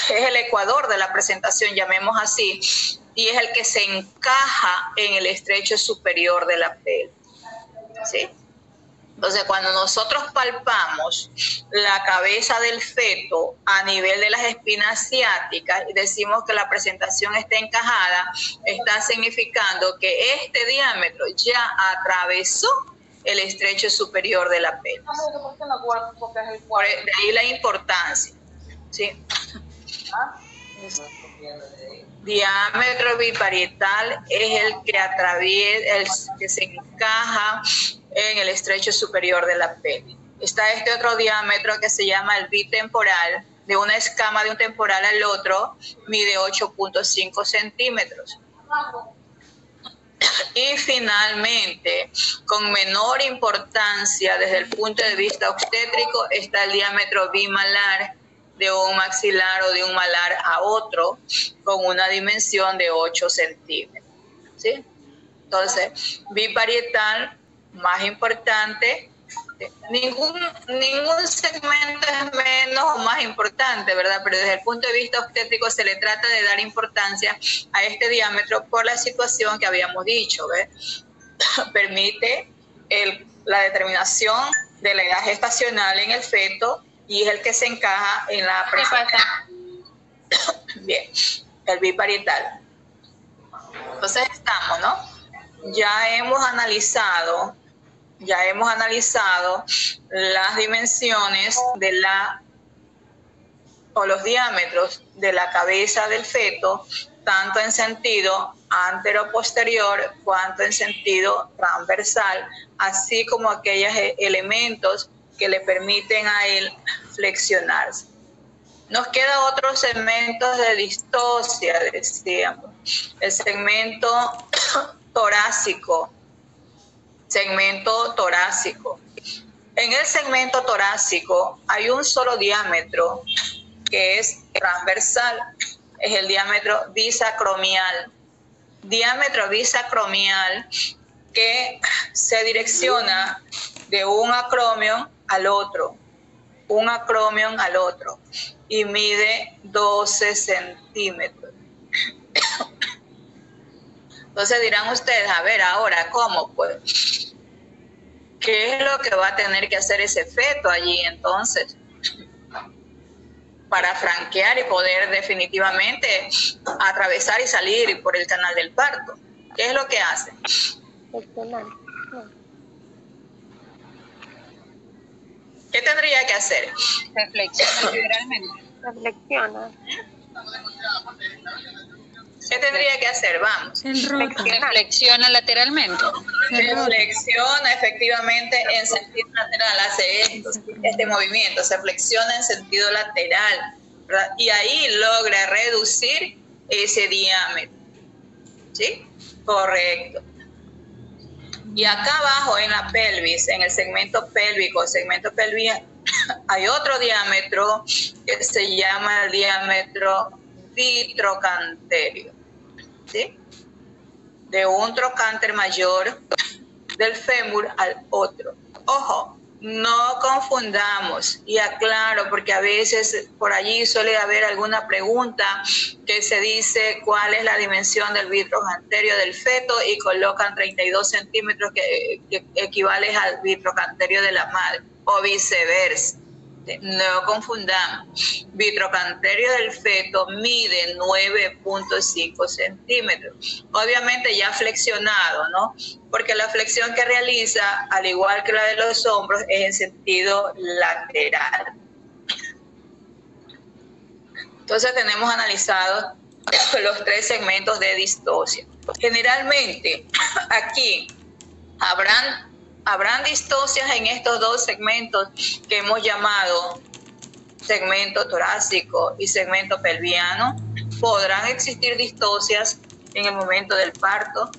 el ecuador de la presentación, llamemos así, y es el que se encaja en el estrecho superior de la pelvis, ¿sí? Entonces, cuando nosotros palpamos la cabeza del feto a nivel de las espinas ciáticas y decimos que la presentación está encajada, está significando que este diámetro ya atravesó el estrecho superior de la pelvis. De ahí la importancia, ¿sí? Diámetro biparietal es el que atraviesa, el que se encaja en el estrecho superior de la pelvis. Está este otro diámetro que se llama el bitemporal, de una escama de un temporal al otro, mide 8.5 centímetros. Y finalmente, con menor importancia desde el punto de vista obstétrico, está el diámetro bimalar, de un maxilar o de un malar a otro, con una dimensión de 8 centímetros. ¿Sí? Entonces, biparietal, más importante, ningún segmento es menos o más importante, ¿verdad? Pero desde el punto de vista obstétrico se le trata de dar importancia a este diámetro por la situación que habíamos dicho, ¿ves? Permite la determinación de la edad gestacional en el feto y es el que se encaja en la presentación. Bien, el biparietal. Entonces estamos, ¿no? Ya hemos analizado las dimensiones o los diámetros de la cabeza del feto, tanto en sentido antero-posterior cuanto en sentido transversal, así como aquellos elementos que le permiten a él flexionarse. Nos queda otro segmento de distosia, decíamos, el segmento torácico. En el segmento torácico hay un solo diámetro que es transversal, es el diámetro bisacromial. Diámetro bisacromial que se direcciona de un acromion al otro, y mide 12 centímetros. Entonces dirán ustedes, a ver, ahora, ¿cómo? Pues, ¿qué es lo que va a tener que hacer ese feto allí entonces? para franquear y poder definitivamente atravesar y salir por el canal del parto. ¿Qué es lo que hace? ¿Qué tendría que hacer? Reflexiona literalmente. Reflexiona. ¿Qué tendría que hacer? Vamos. El roto. Reflexiona lateralmente. Flexiona efectivamente en sentido lateral, hace este movimiento, se flexiona en sentido lateral, ¿verdad? Y ahí logra reducir ese diámetro. ¿Sí? Correcto. Y acá abajo en la pelvis, en el segmento pélvico, segmento pelviano, hay otro diámetro que se llama el diámetro vitrocanterio, ¿sí? De un trocánter mayor del fémur al otro. Ojo, no confundamos, y aclaro, porque a veces por allí suele haber alguna pregunta que se dice cuál es la dimensión del vitrocanterio del feto y colocan 32 centímetros que equivale al vitrocanterio de la madre, o viceversa. No confundamos. Vitrocanterio del feto mide 9.5 centímetros. Obviamente ya flexionado, ¿no? Porque la flexión que realiza, al igual que la de los hombros, es en sentido lateral. Entonces tenemos analizados los 3 segmentos de distosia. Generalmente aquí habrán distocias en estos 2 segmentos que hemos llamado segmento torácico y segmento pelviano. Podrán existir distocias en el momento del parto.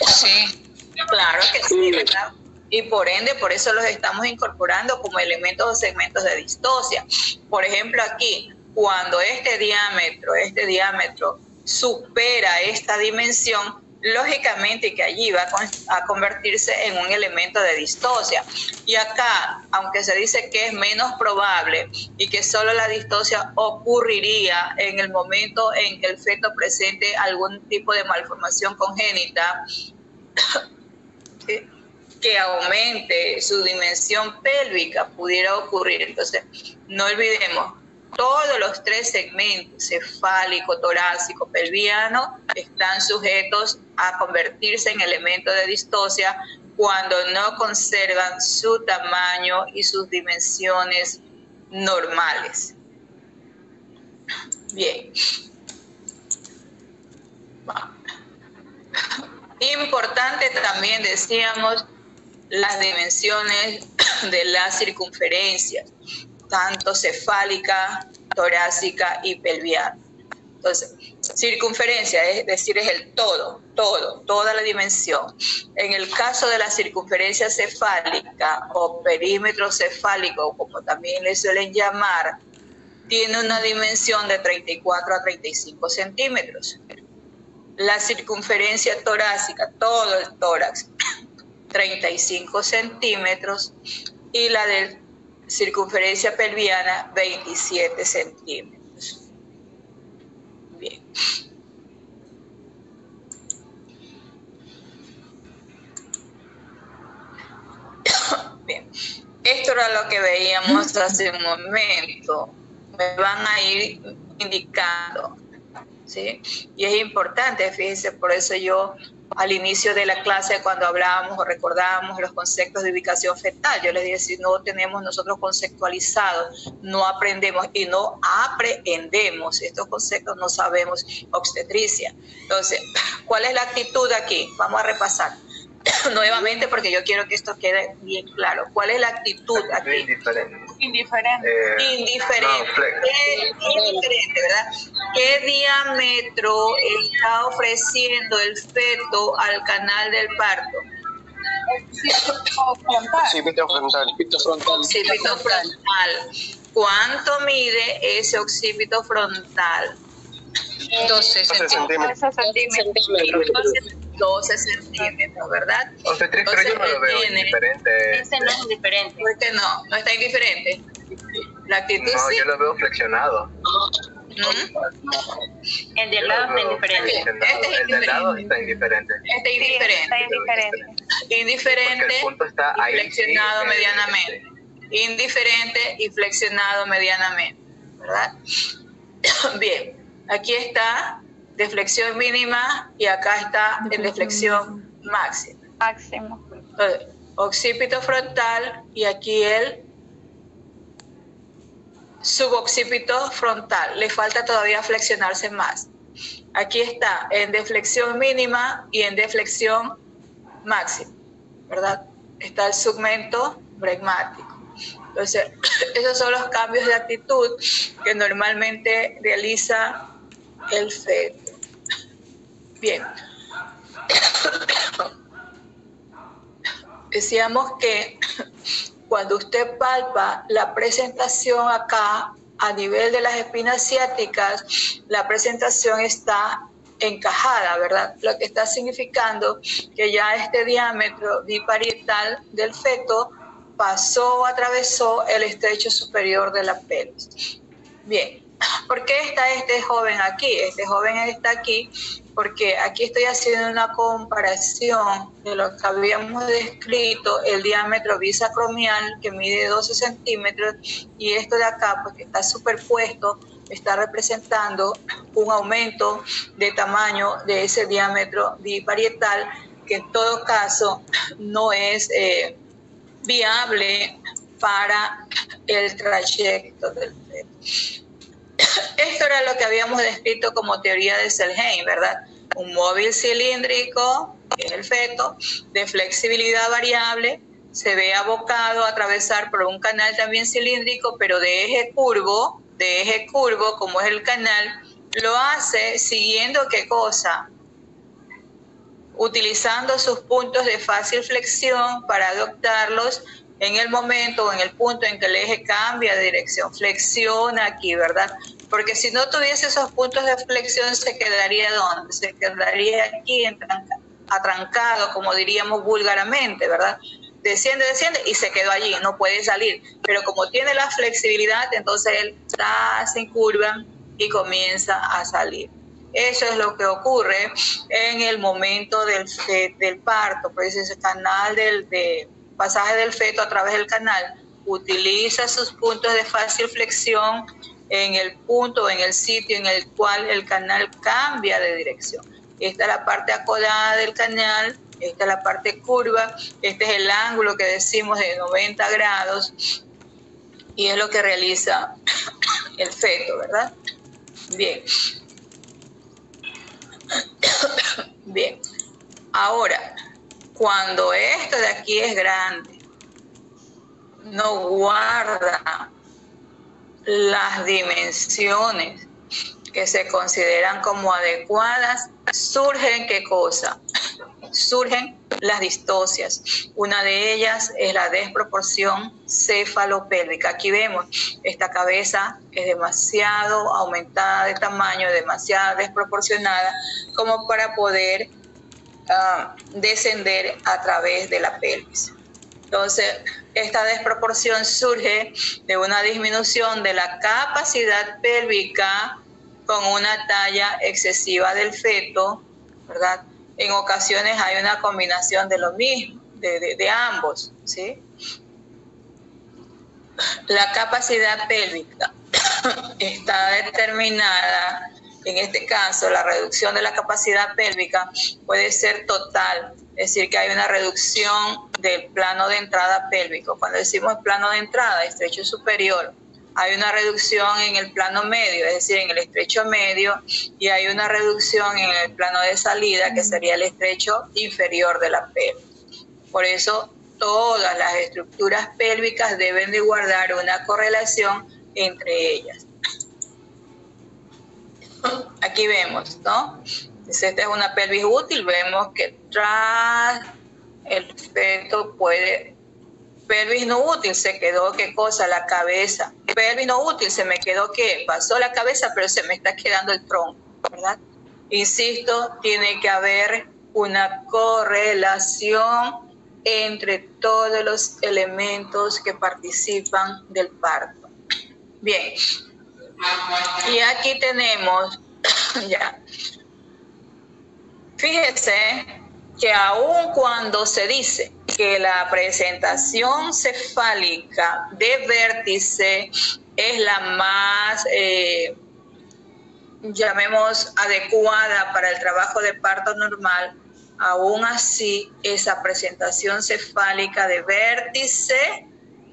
Sí. Claro que sí, ¿verdad? Y por ende, por eso los estamos incorporando como elementos o segmentos de distosia. Por ejemplo, aquí, cuando este diámetro supera esta dimensión, lógicamente que allí va a convertirse en un elemento de distosia. Y acá, aunque se dice que es menos probable y que solo la distosia ocurriría en el momento en que el feto presente algún tipo de malformación congénita, ¿sí?, que aumente su dimensión pélvica, pudiera ocurrir. Entonces, no olvidemos, todos los 3 segmentos, cefálico, torácico, pelviano, están sujetos a convertirse en elementos de distosia cuando no conservan su tamaño y sus dimensiones normales. Bien. Importante también, decíamos, las dimensiones de las circunferencias, tanto cefálica, torácica y pelviana. Entonces, circunferencia, es decir, es el toda la dimensión. En el caso de la circunferencia cefálica o perímetro cefálico, como también le suelen llamar, tiene una dimensión de 34 a 35 centímetros. La circunferencia torácica, todo el tórax, 35 centímetros, y la de circunferencia pelviana, 27 centímetros. Bien. Bien. Esto era lo que veíamos hace un momento. Me van a ir indicando, ¿sí? Y es importante, fíjense, por eso yo al inicio de la clase, cuando hablábamos o recordábamos los conceptos de ubicación fetal, yo les dije, si no tenemos nosotros conceptualizados, no aprendemos y no aprehendemos estos conceptos, no sabemos obstetricia. Entonces, ¿cuál es la actitud aquí? Vamos a repasar nuevamente porque yo quiero que esto quede bien claro. ¿Cuál es la actitud aquí? Indiferente. Indiferente, ¿verdad? ¿Qué diámetro está ofreciendo el feto al canal del parto? Occipito frontal. Occipito frontal. ¿Cuánto mide ese occipito frontal? 12 centímetros. 12 centímetros, ¿verdad? Obstetriz, pero yo no lo veo indiferente. Ese no es indiferente. ¿Por qué no? ¿No está indiferente? La actitud No, sí. yo lo veo flexionado. El del lado está indiferente. El del lado está indiferente. Está indiferente. Está indiferente. Indiferente Porque el punto está y ahí, flexionado sí, medianamente. indiferente y flexionado medianamente, ¿verdad? Bien, aquí está de flexión mínima y acá está en deflexión máxima. Máximo. Entonces, occipito frontal y aquí el suboccipito frontal. Le falta todavía flexionarse más. Aquí está en deflexión mínima y en deflexión máxima, ¿verdad? Está el segmento bregmático. Entonces, esos son los cambios de actitud que normalmente realiza el feto. Bien. Decíamos que cuando usted palpa la presentación acá, a nivel de las espinas ciáticas, la presentación está encajada, ¿verdad? Lo que está significando que ya este diámetro biparietal del feto pasó, atravesó el estrecho superior de la pelvis. Bien, ¿por qué está este joven aquí? Este joven está aquí porque aquí estoy haciendo una comparación de lo que habíamos descrito, el diámetro bisacromial que mide 12 centímetros y esto de acá, pues que está superpuesto, está representando un aumento de tamaño de ese diámetro biparietal que en todo caso no es viable para el trayecto del feto. Esto era lo que habíamos descrito como teoría de Selheim, ¿verdad? Un móvil cilíndrico, que es el feto, de flexibilidad variable, se ve abocado a atravesar por un canal también cilíndrico, pero de eje curvo, como es el canal, lo hace siguiendo ¿qué cosa? Utilizando sus puntos de fácil flexión para adoptarlos en el momento o en el punto en que el eje cambia de dirección, flexiona aquí, ¿verdad? Porque si no tuviese esos puntos de flexión, ¿se quedaría dónde? Se quedaría aquí atrancado, como diríamos vulgarmente, ¿verdad? Desciende y se quedó allí, no puede salir. Pero como tiene la flexibilidad, entonces él se incurva y comienza a salir. Eso es lo que ocurre en el momento del parto, pues ese canal de pasaje del feto a través del canal utiliza sus puntos de fácil flexión en el punto, en el sitio en el cual el canal cambia de dirección. Esta es la parte acodada del canal, esta es la parte curva, este es el ángulo que decimos de 90 grados y es lo que realiza el feto, ¿verdad? Bien. Bien. Ahora, cuando esto de aquí es grande, no guarda las dimensiones que se consideran como adecuadas, surgen ¿qué cosa? Surgen las distocias. Una de ellas es la desproporción cefalopélvica. Aquí vemos, esta cabeza es demasiado aumentada de tamaño, demasiado desproporcionada como para poder descender a través de la pelvis. Entonces, esta desproporción surge de una disminución de la capacidad pélvica con una talla excesiva del feto, ¿verdad? En ocasiones hay una combinación de lo mismo, de ambos, ¿sí? La capacidad pélvica está determinada, en este caso, la reducción de la capacidad pélvica puede ser total, es decir, que hay una reducción del plano de entrada pélvico. Cuando decimos plano de entrada, estrecho superior, hay una reducción en el plano medio, es decir, en el estrecho medio, y hay una reducción en el plano de salida, que sería el estrecho inferior de la pelvis. Por eso, todas las estructuras pélvicas deben de guardar una correlación entre ellas. Aquí vemos, ¿no? Si esta es una pelvis útil, vemos que tras el feto puede... Pelvis no útil, se quedó, ¿qué cosa? La cabeza. Pelvis no útil, se me quedó, ¿qué? Pasó la cabeza, pero se me está quedando el tronco, ¿verdad? Insisto, tiene que haber una correlación entre todos los elementos que participan del parto. Bien. Y aquí tenemos, ya, fíjese que aun cuando se dice que la presentación cefálica de vértice es la más, llamemos, adecuada para el trabajo de parto normal, aún así esa presentación cefálica de vértice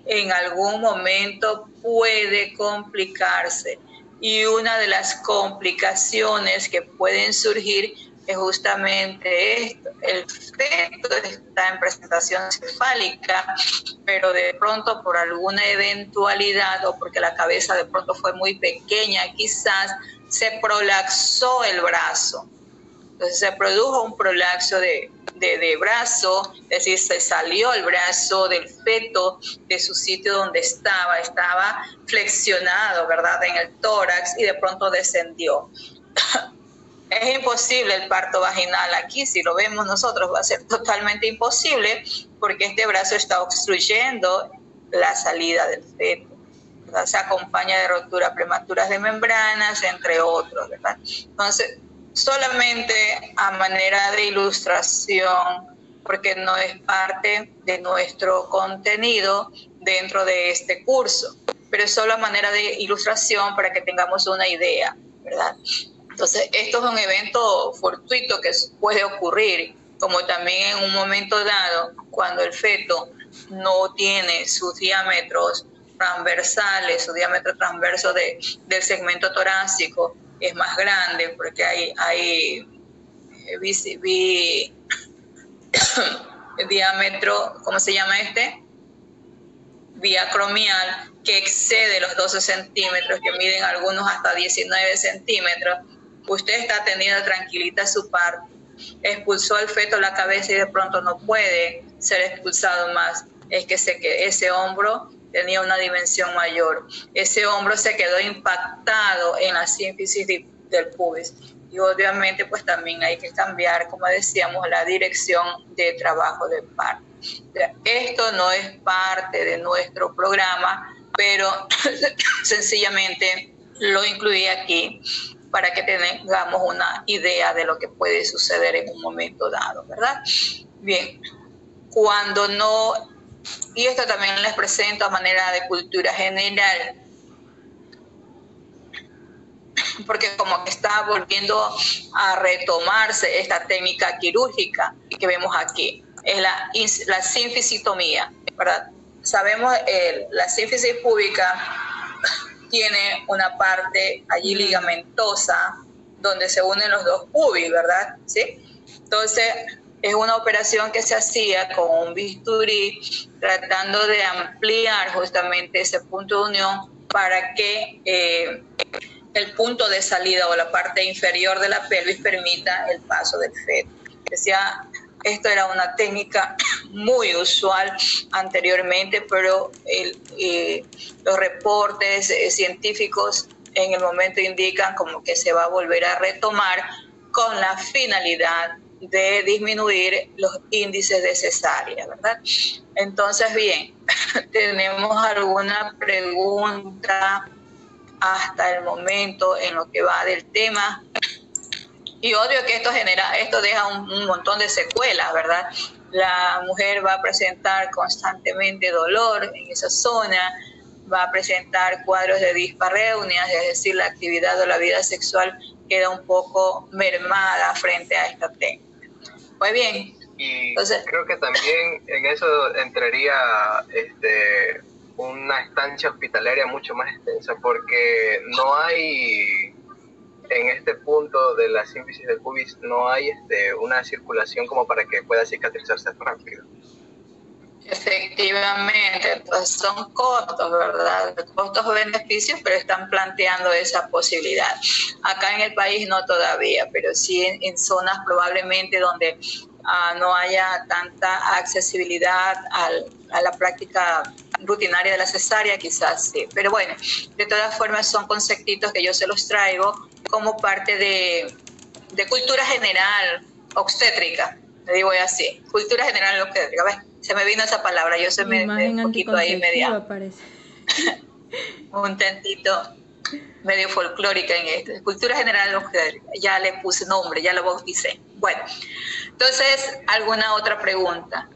en algún momento puede complicarse. Y una de las complicaciones que pueden surgir es justamente esto. El feto está en presentación cefálica, pero de pronto por alguna eventualidad o porque la cabeza de pronto fue muy pequeña, quizás se prolaxó el brazo. Entonces se produjo un prolaxo de brazo, es decir, se salió el brazo del feto de su sitio donde estaba flexionado, ¿verdad?, en el tórax, y de pronto descendió. Es imposible el parto vaginal aquí, si lo vemos nosotros va a ser totalmente imposible porque este brazo está obstruyendo la salida del feto, ¿verdad? Se acompaña de roturas prematuras de membranas, entre otros, ¿verdad? Entonces, solamente a manera de ilustración, porque no es parte de nuestro contenido dentro de este curso, pero es solo a manera de ilustración para que tengamos una idea, ¿verdad? Entonces, esto es un evento fortuito que puede ocurrir, como también en un momento dado, cuando el feto no tiene sus diámetros transversales, su diámetro transverso del segmento torácico es más grande, porque hay diámetro, ¿cómo se llama este? Vía acromial, que excede los 12 centímetros, que miden algunos hasta 19 centímetros. Usted está teniendo tranquilita su parto, expulsó al feto la cabeza y de pronto no puede ser expulsado más. Es que ese hombro tenía una dimensión mayor. Ese hombro se quedó impactado en la sínfisis del pubis. Y obviamente pues también hay que cambiar, como decíamos, la dirección de trabajo del parto. Esto no es parte de nuestro programa, pero sencillamente lo incluí aquí para que tengamos una idea de lo que puede suceder en un momento dado, ¿verdad? Bien, cuando no, y esto también les presento a manera de cultura general, porque como que está volviendo a retomarse esta técnica quirúrgica que vemos aquí, es la sínfisitomía, ¿verdad? Sabemos la sínfisis púbica tiene una parte allí ligamentosa donde se unen los dos pubis, ¿verdad? ¿Sí? Entonces, es una operación que se hacía con un bisturí tratando de ampliar justamente ese punto de unión para que el punto de salida o la parte inferior de la pelvis permita el paso del feto. Decía, esto era una técnica muy usual anteriormente, pero los reportes científicos en el momento indican como que se va a volver a retomar con la finalidad de disminuir los índices de cesárea, ¿verdad? Entonces, bien, ¿tenemos alguna pregunta hasta el momento en lo que va del tema? Y obvio que esto deja un montón de secuelas, ¿verdad? La mujer va a presentar constantemente dolor en esa zona, va a presentar cuadros de dispareunia, es decir, la actividad o la vida sexual queda un poco mermada frente a esta técnica. Pues bien. Y entonces, creo que también en eso entraría una estancia hospitalaria mucho más extensa, porque no hay, en este punto de la sínfisis del pubis, no hay una circulación como para que pueda cicatrizarse rápido. Efectivamente, entonces son costos, ¿verdad? Costos-beneficios, pero están planteando esa posibilidad. Acá en el país no todavía, pero sí en zonas probablemente donde no haya tanta accesibilidad a la práctica rutinaria de la cesárea, quizás sí. Pero bueno, de todas formas son conceptitos que yo se los traigo como parte de cultura general obstétrica, le digo así, cultura general obstétrica. ¿Ves? Se me vino esa palabra, yo se me un poquito ahí media, un tantito medio folclórica en esto. Cultura general obstétrica, ya le puse nombre, ya lo bauticé. Bueno, entonces, ¿alguna otra pregunta?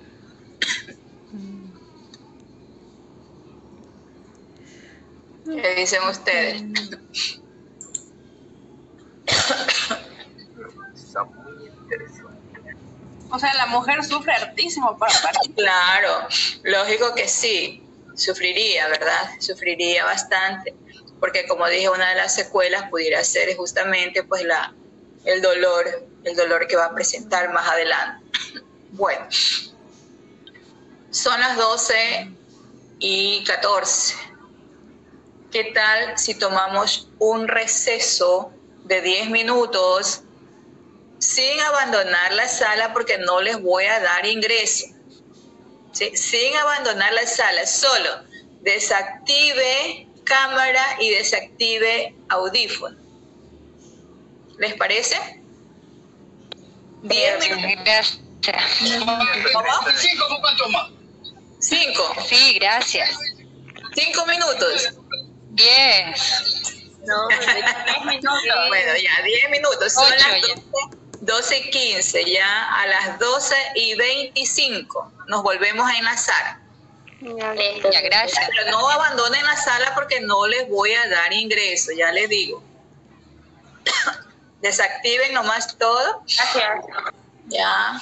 ¿Qué dicen ustedes? Está muy interesante. O sea, la mujer sufre hartísimo para parir. Claro, lógico que sí, sufriría, ¿verdad? Sufriría bastante, porque como dije, una de las secuelas pudiera ser justamente pues el dolor que va a presentar más adelante. Bueno, son las 12:14. ¿Qué tal si tomamos un receso de 10 minutos sin abandonar la sala porque no les voy a dar ingreso? ¿Sí? Sin abandonar la sala, solo desactive cámara y desactive audífono. ¿Les parece? 10 minutos. Gracias. ¿Cómo? Sí, ¿cómo cuánto más? 5. Sí, gracias. 5 minutos. 10. No, 10 minutos. Bueno, ya 10 minutos. Son 8 las ya. 12:15. Ya a las 12:25 nos volvemos a enlazar. Ya, gracias. Pero no abandonen la sala porque no les voy a dar ingreso, ya les digo. Desactiven nomás todo. Gracias. Ya.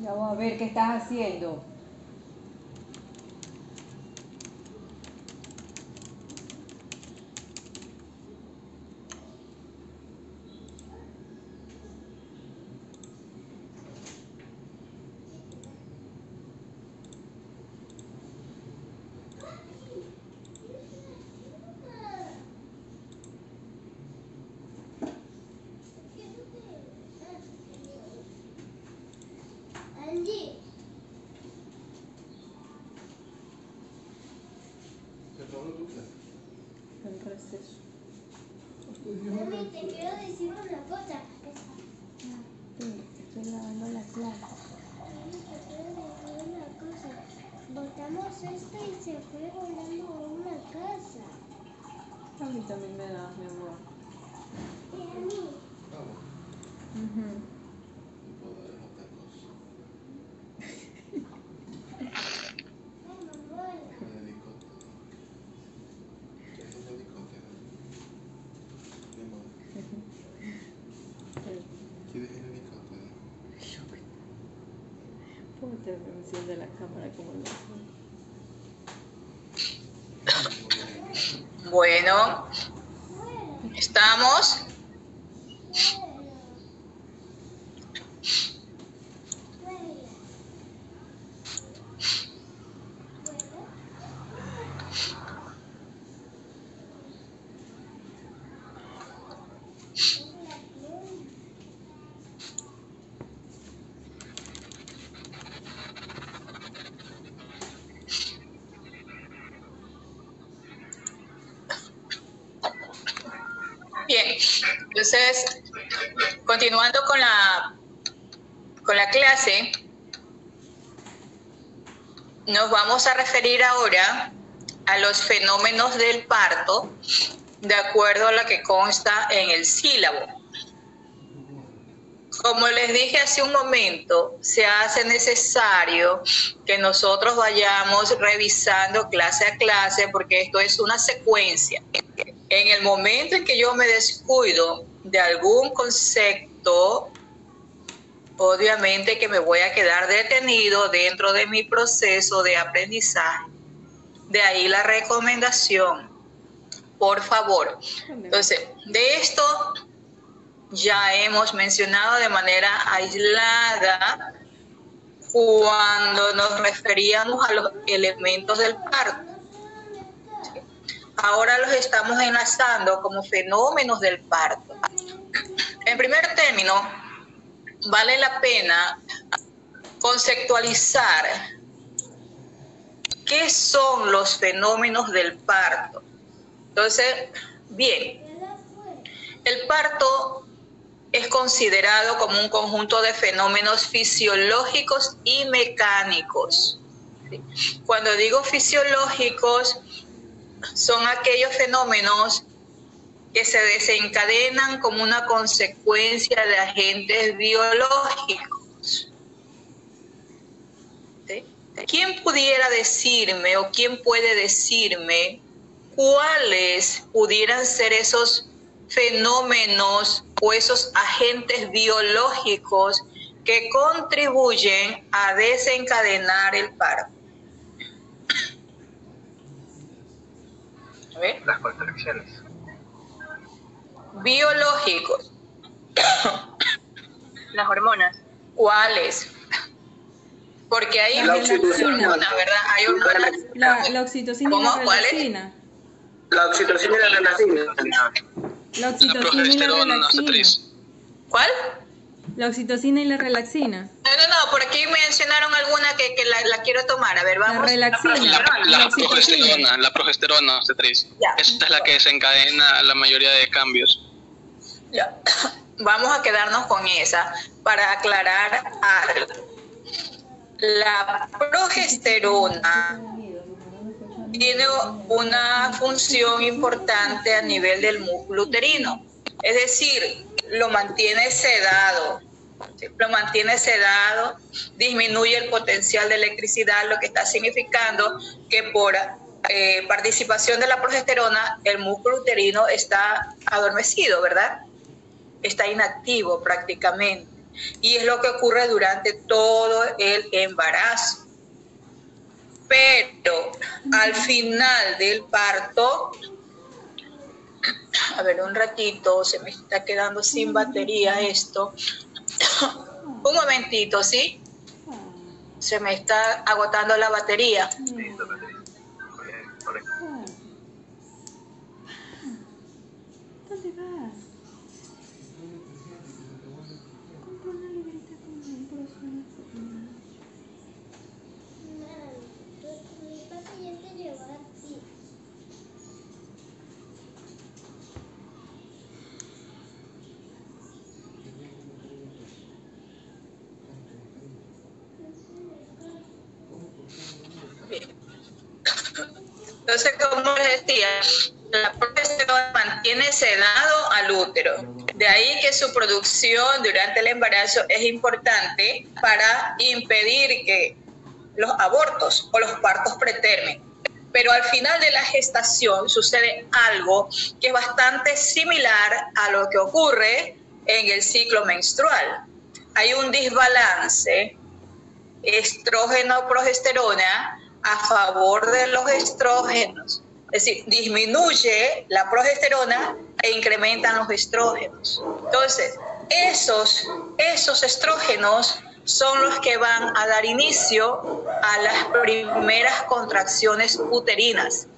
Ya voy a ver qué estás haciendo. El receso. Mami, te quiero decir una cosa. Estoy lavando la clase. Mami, te quiero decir una cosa. Botamos esto y se fue volando a una casa. A mí también me da, mi amor. Y a mí. ¿Cómo te enciende la cámara como lo hace? Bueno, ¿estamos? Bien, entonces, continuando con la clase, nos vamos a referir ahora a los fenómenos del parto, de acuerdo a lo que consta en el sílabo. Como les dije hace un momento, se hace necesario que nosotros vayamos revisando clase a clase, porque esto es una secuencia. En el momento en que yo me descuido de algún concepto, obviamente que me voy a quedar detenido dentro de mi proceso de aprendizaje. De ahí la recomendación, por favor. Entonces, de esto ya hemos mencionado de manera aislada cuando nos referíamos a los elementos del parto. Ahora los estamos enlazando como fenómenos del parto. En primer término, vale la pena conceptualizar qué son los fenómenos del parto. Entonces, bien, el parto es considerado como un conjunto de fenómenos fisiológicos y mecánicos. Cuando digo fisiológicos, son aquellos fenómenos que se desencadenan como una consecuencia de agentes biológicos. ¿Sí? ¿Quién pudiera decirme o quién puede decirme cuáles pudieran ser esos fenómenos o esos agentes biológicos que contribuyen a desencadenar el parto? A ver. Las contracciones. Biológicos. Las hormonas. ¿Cuáles? Porque hay La oxitocina, hormonas, ¿verdad? Hay hormonas. La oxitocina y la relaxina. La oxitocina y la relaxina. La oxitocina y la relaxina. ¿Cuál? La oxitocina y la relaxina. No, por aquí mencionaron alguna que la quiero tomar. A ver, vamos. La relaxina. La progesterona, obstetriz. Esta es la que desencadena la mayoría de cambios. Ya. Vamos a quedarnos con esa para aclarar algo. La progesterona tiene una función importante a nivel del músculo uterino. Es decir, lo mantiene sedado. Lo mantiene sedado, disminuye el potencial de electricidad, lo que está significando que por participación de la progesterona el músculo uterino está adormecido, ¿verdad? Está inactivo prácticamente. Y es lo que ocurre durante todo el embarazo. Pero al final del parto, a ver, un ratito, se me está quedando sin batería esto. Un momentito, ¿sí? Se me está agotando la batería. ¿Dónde vas? Compra una libreta con un profesor. Mi papi ya te llevó a ti. Entonces, como les decía, la progesterona mantiene sedado al útero. De ahí que su producción durante el embarazo es importante para impedir que los abortos o los partos pretérminos. Pero al final de la gestación sucede algo que es bastante similar a lo que ocurre en el ciclo menstrual. Hay un desbalance estrógeno-progesterona a favor de los estrógenos. Es decir, disminuye la progesterona e incrementan los estrógenos. Entonces, esos estrógenos son los que van a dar inicio a las primeras contracciones uterinas.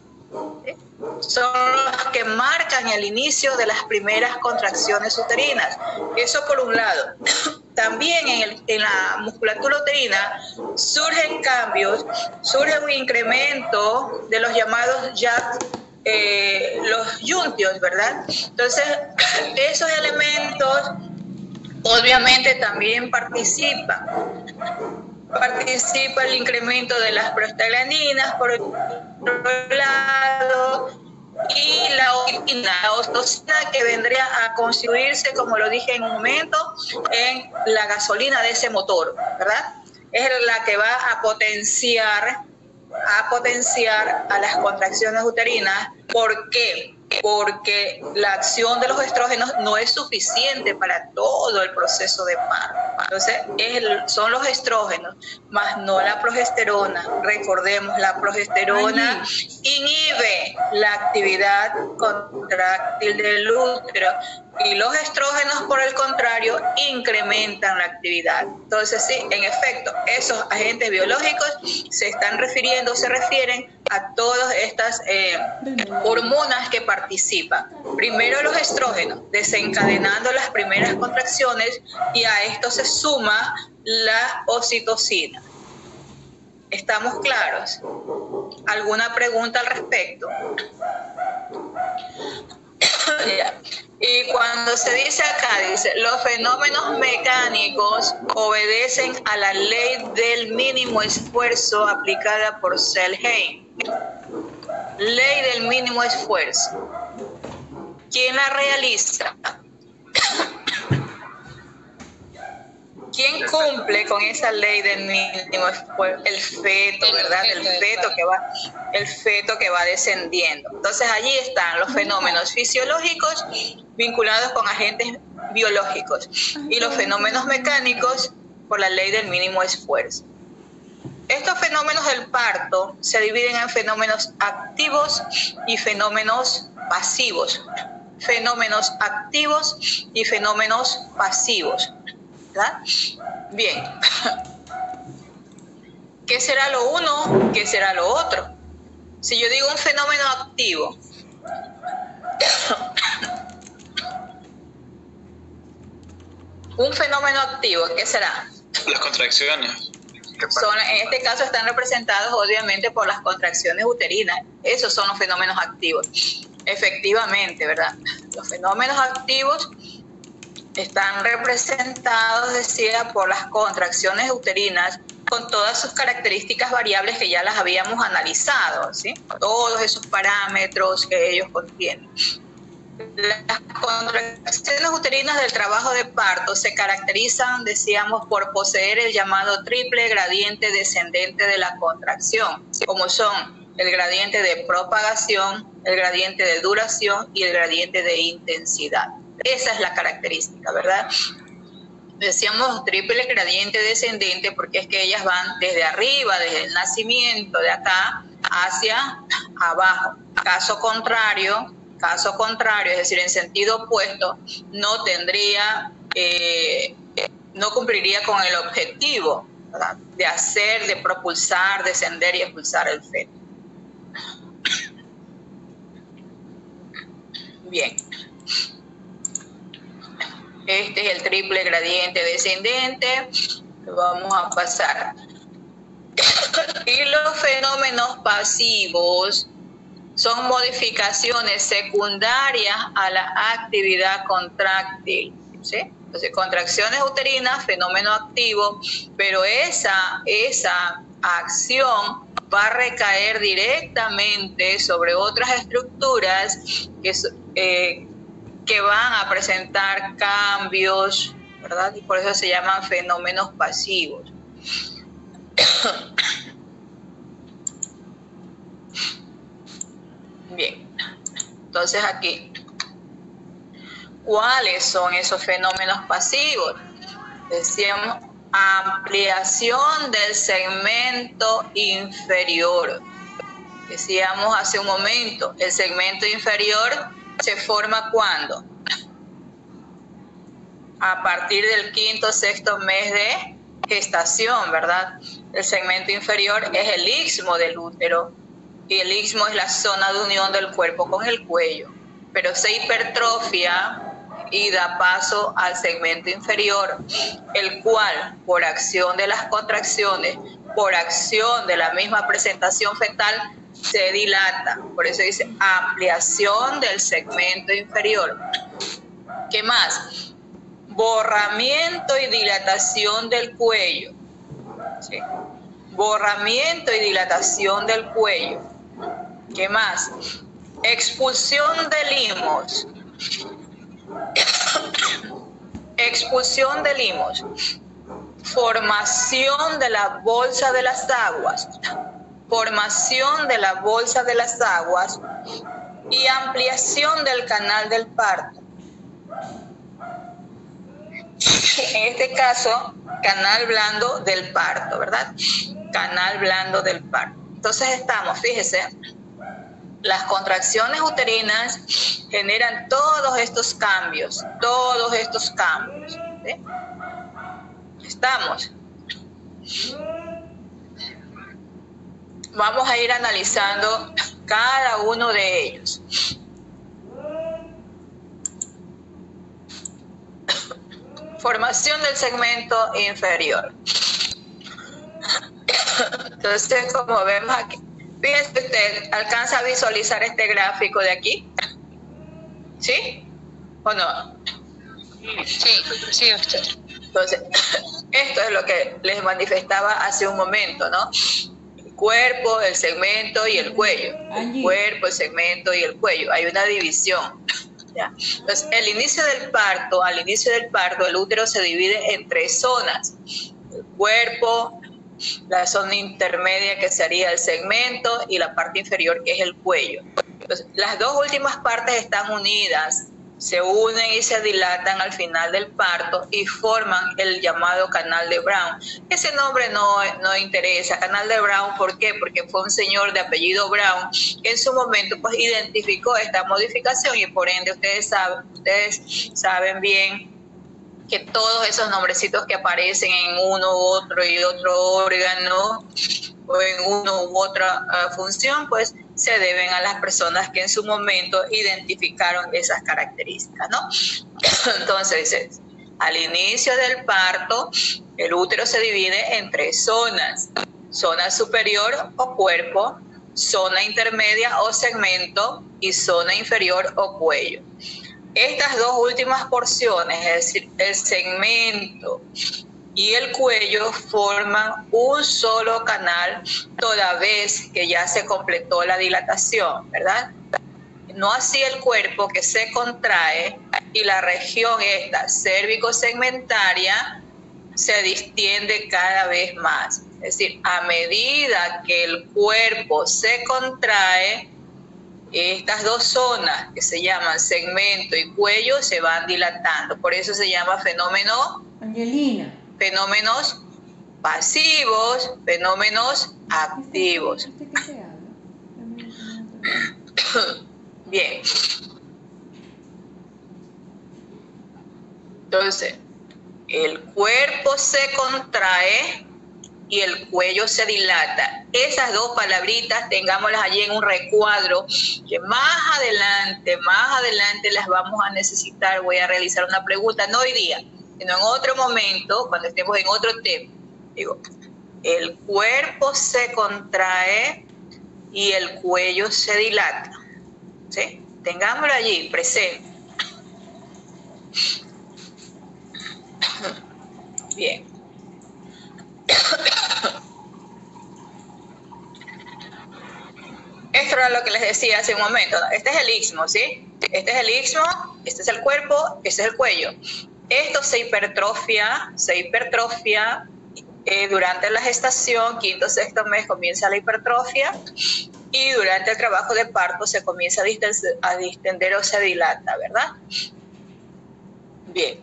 Son los que marcan el inicio de las primeras contracciones uterinas. Eso por un lado. También en la musculatura uterina surgen cambios, surge un incremento de los llamados los yuntios, ¿verdad? Entonces, esos elementos obviamente también participa el incremento de las prostaglandinas por otro lado, y la oxitocina que vendría a constituirse, como lo dije en un momento, en la gasolina de ese motor, ¿verdad? Es la que va a potenciar a las contracciones uterinas. ¿Por qué? Porque la acción de los estrógenos no es suficiente para todo el proceso de parto. Entonces, son los estrógenos, más no la progesterona. Recordemos, la progesterona inhibe la actividad contráctil del útero y los estrógenos, por el contrario, incrementan la actividad. Entonces, sí, en efecto, esos agentes biológicos se refieren a todas estas hormonas que participan. Primero los estrógenos, desencadenando las primeras contracciones, y a esto se suma la oxitocina. ¿Estamos claros? ¿Alguna pregunta al respecto? Y cuando se dice acá, dice, los fenómenos mecánicos obedecen a la ley del mínimo esfuerzo aplicada por Selheim. Ley del mínimo esfuerzo. ¿Quién la realiza? ¿Quién cumple con esa ley del mínimo esfuerzo? El feto, ¿verdad? El feto que va descendiendo. Entonces allí están los fenómenos fisiológicos vinculados con agentes biológicos y los fenómenos mecánicos por la ley del mínimo esfuerzo. Estos fenómenos del parto se dividen en fenómenos activos y fenómenos pasivos. Fenómenos activos y fenómenos pasivos, ¿verdad? Bien. ¿Qué será lo uno? ¿Qué será lo otro? Si yo digo un fenómeno activo, un fenómeno activo, ¿qué será? Las contracciones. En este caso están representados obviamente por las contracciones uterinas. Esos son los fenómenos activos. Efectivamente, ¿verdad? Los fenómenos activos están representados, decía, por las contracciones uterinas, con todas sus características variables que ya las habíamos analizado, ¿sí? Todos esos parámetros que ellos contienen. Las contracciones uterinas del trabajo de parto se caracterizan, decíamos, por poseer el llamado triple gradiente descendente de la contracción, como son el gradiente de propagación, el gradiente de duración y el gradiente de intensidad. Esa es la característica, ¿verdad? Decíamos triple gradiente descendente porque es que ellas van desde arriba, desde el nacimiento de acá hacia abajo. Caso contrario, es decir, en sentido opuesto, no tendría, no cumpliría con el objetivo, ¿verdad?, de hacer, de propulsar, descender y expulsar el feto. Bien. Este es el triple gradiente descendente. Lo vamos a pasar. Y los fenómenos pasivos son modificaciones secundarias a la actividad contráctil, ¿sí? Entonces, contracciones uterinas, fenómeno activo, pero esa acción va a recaer directamente sobre otras estructuras que van a presentar cambios, ¿verdad? Y por eso se llaman fenómenos pasivos. Bien, entonces aquí, ¿cuáles son esos fenómenos pasivos? Decíamos, ampliación del segmento inferior. Decíamos hace un momento, el segmento inferior se forma ¿cuándo? A partir del 5º o 6º mes de gestación, ¿verdad? El segmento inferior es el istmo del útero y el istmo es la zona de unión del cuerpo con el cuello, pero se hipertrofia y da paso al segmento inferior, el cual, por acción de las contracciones, por acción de la misma presentación fetal, se dilata. Por eso dice ampliación del segmento inferior. ¿Qué más? Borramiento y dilatación del cuello. ¿Sí? Borramiento y dilatación del cuello. ¿Qué más? Expulsión de limos. Expulsión de limos. Formación de la bolsa de las aguas. Formación de la bolsa de las aguas y ampliación del canal del parto. En este caso, canal blando del parto, ¿verdad? Canal blando del parto. Entonces estamos, fíjese, las contracciones uterinas generan todos estos cambios, ¿sí? Estamos. Vamos a ir analizando cada uno de ellos. Formación del segmento inferior. Entonces, como vemos aquí, fíjense usted, ¿alcanza a visualizar este gráfico de aquí? ¿Sí? ¿O no? Sí, usted. Entonces, esto es lo que les manifestaba hace un momento, ¿no? Cuerpo, el segmento y el cuello. El cuerpo, el segmento y el cuello. Hay una división. ¿Ya? Entonces, al inicio del parto, el útero se divide en 3 zonas. El cuerpo, la zona intermedia que sería el segmento y la parte inferior que es el cuello. Entonces, las dos últimas partes están unidas, se unen y se dilatan al final del parto y forman el llamado canal de Brown. Ese nombre no interesa, canal de Brown, ¿por qué? Porque fue un señor de apellido Brown que en su momento pues identificó esta modificación y por ende ustedes saben bien que todos esos nombrecitos que aparecen en uno u otro y otro órgano o en uno u otra función, pues se deben a las personas que en su momento identificaron esas características, ¿no? Entonces, al inicio del parto, el útero se divide en 3 zonas: zona superior o cuerpo, zona intermedia o segmento y zona inferior o cuello. Estas dos últimas porciones, es decir, el segmento y el cuello, forman un solo canal toda vez que ya se completó la dilatación, ¿verdad? No así el cuerpo, que se contrae y la región esta cérvico-segmentaria se distiende cada vez más. Es decir, a medida que el cuerpo se contrae, estas dos zonas que se llaman segmento y cuello se van dilatando. Por eso se llama fenómenos pasivos, fenómenos activos. Bien. Entonces, el cuerpo se contrae y el cuello se dilata. Esas dos palabritas tengámoslas allí en un recuadro que más adelante las vamos a necesitar. Voy a realizar una pregunta, no hoy día, sino en otro momento, cuando estemos en otro tema. Digo, el cuerpo se contrae y el cuello se dilata. ¿Sí? Tengámoslo allí, presente. Bien. Esto era lo que les decía hace un momento. Este es el istmo, ¿sí? Este es el istmo, este es el cuerpo, este es el cuello. Esto se hipertrofia durante la gestación, quinto, sexto mes comienza la hipertrofia y durante el trabajo de parto se comienza a distender o se dilata, ¿verdad? Bien.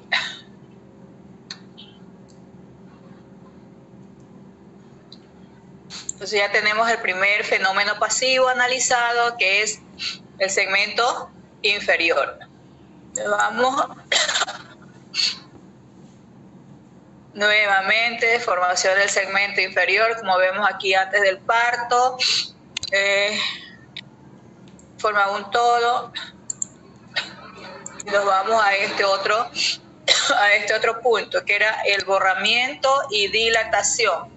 Entonces ya tenemos el primer fenómeno pasivo analizado, que es el segmento inferior. Vamos nuevamente, formación del segmento inferior, como vemos aquí antes del parto, forma un todo. Nos vamos a este otro punto, que era el borramiento y dilatación.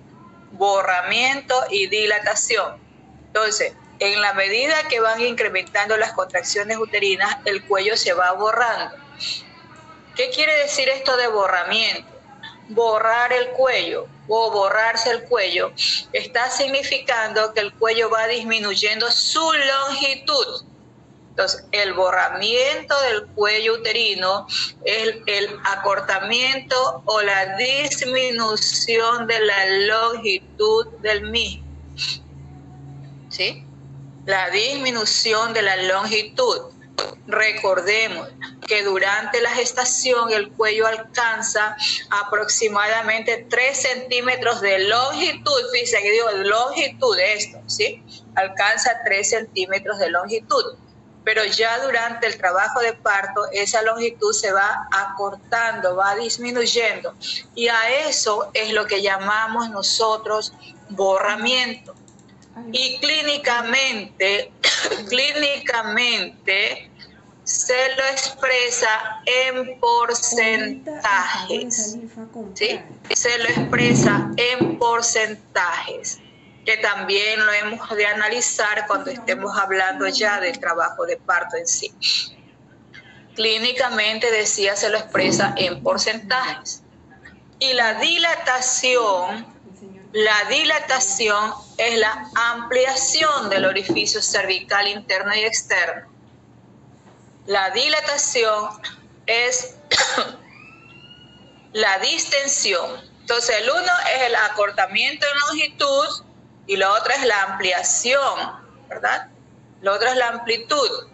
Borramiento y dilatación. Entonces, en la medida que van incrementando las contracciones uterinas, el cuello se va borrando. ¿Qué quiere decir esto de borramiento? Borrar el cuello o borrarse el cuello está significando que el cuello va disminuyendo su longitud. Entonces, el borramiento del cuello uterino es el acortamiento o la disminución de la longitud del mismo. ¿Sí? La disminución de la longitud. Recordemos que durante la gestación el cuello alcanza aproximadamente 3 centímetros de longitud. Fíjense que digo longitud de esto, ¿sí? Alcanza 3 centímetros de longitud. Pero ya durante el trabajo de parto esa longitud se va acortando, va disminuyendo. Y a eso es lo que llamamos nosotros borramiento. Y clínicamente se lo expresa en porcentajes. ¿Sí? Se lo expresa en porcentajes, que también lo hemos de analizar cuando estemos hablando ya del trabajo de parto en sí. Clínicamente, decía, se lo expresa en porcentajes. Y la dilatación es la ampliación del orificio cervical interno y externo. La dilatación es la distensión. Entonces, el uno es el acortamiento en longitud y lo otro es la ampliación, ¿verdad? Lo otro es la amplitud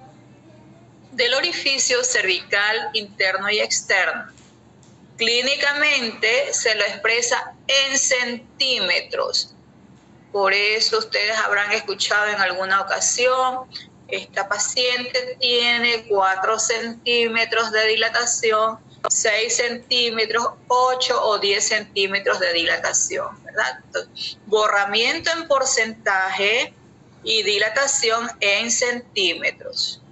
del orificio cervical interno y externo. Clínicamente se lo expresa en centímetros. Por eso ustedes habrán escuchado en alguna ocasión, esta paciente tiene 4 centímetros de dilatación, 6 centímetros, 8 o 10 centímetros de dilatación, ¿verdad? Entonces, borramiento en porcentaje y dilatación en centímetros.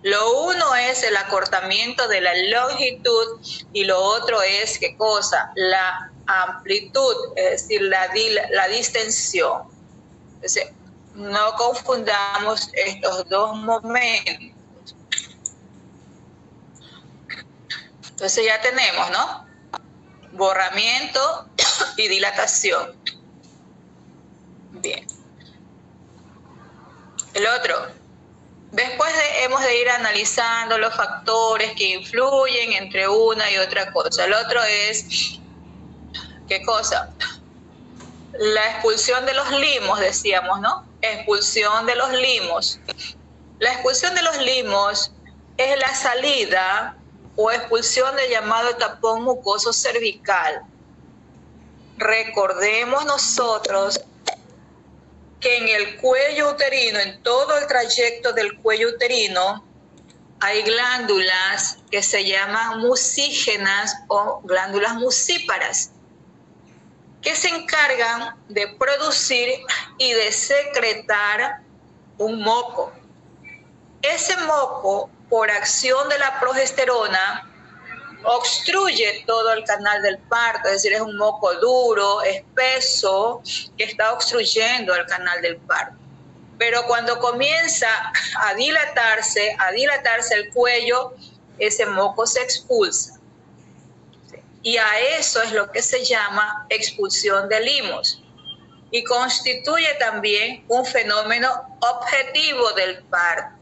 Lo uno es el acortamiento de la longitud y lo otro es, ¿qué cosa? La amplitud, es decir, la distensión. Entonces, no confundamos estos dos momentos. Entonces ya tenemos, ¿no? Borramiento y dilatación. Bien. El otro. Después hemos de ir analizando los factores que influyen entre una y otra cosa. El otro es, ¿qué cosa? La expulsión de los limos, decíamos, ¿no? Expulsión de los limos. La expulsión de los limos es la salida o expulsión del llamado tapón mucoso cervical. Recordemos nosotros que en el cuello uterino, en todo el trayecto del cuello uterino, hay glándulas que se llaman mucígenas o glándulas mucíparas, que se encargan de producir y de secretar un moco. Ese moco, por acción de la progesterona, obstruye todo el canal del parto, es decir, es un moco duro, espeso, que está obstruyendo el canal del parto. Pero cuando comienza a dilatarse el cuello, ese moco se expulsa. Y a eso es lo que se llama expulsión de limos. Y constituye también un fenómeno objetivo del parto.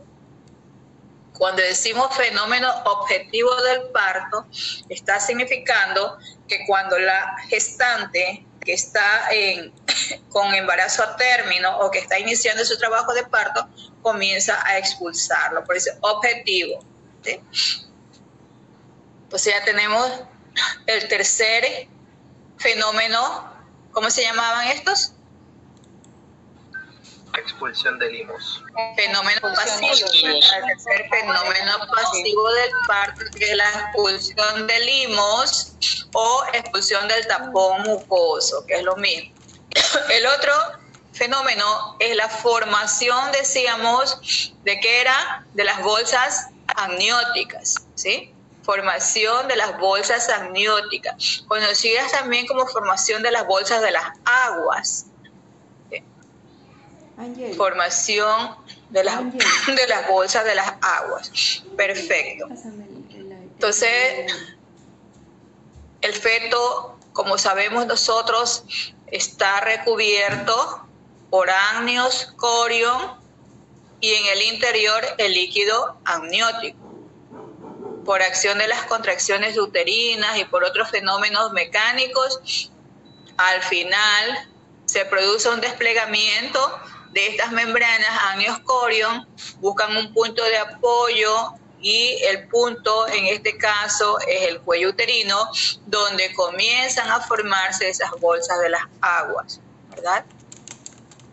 Cuando decimos fenómeno objetivo del parto, está significando que cuando la gestante que está con embarazo a término o que está iniciando su trabajo de parto, comienza a expulsarlo. Por eso, objetivo. ¿Sí? Pues ya tenemos el tercer fenómeno. ¿Cómo se llamaban estos? Expulsión de limos. Fenómeno pasivo. El tercer fenómeno pasivo del parto, que es la expulsión de limos o expulsión del tapón mucoso, que es lo mismo. El otro fenómeno es la formación, decíamos, ¿de qué era? De las bolsas amnióticas, ¿sí? Formación de las bolsas amnióticas, conocidas también como formación de las bolsas de las aguas. Formación de las bolsas de las aguas. Perfecto. Entonces, el feto, como sabemos nosotros, está recubierto por amnios, corión y en el interior el líquido amniótico. Por acción de las contracciones uterinas y por otros fenómenos mecánicos, al final se produce un desplegamiento de estas membranas amnios-corión, buscan un punto de apoyo y el punto en este caso es el cuello uterino, donde comienzan a formarse esas bolsas de las aguas, ¿verdad?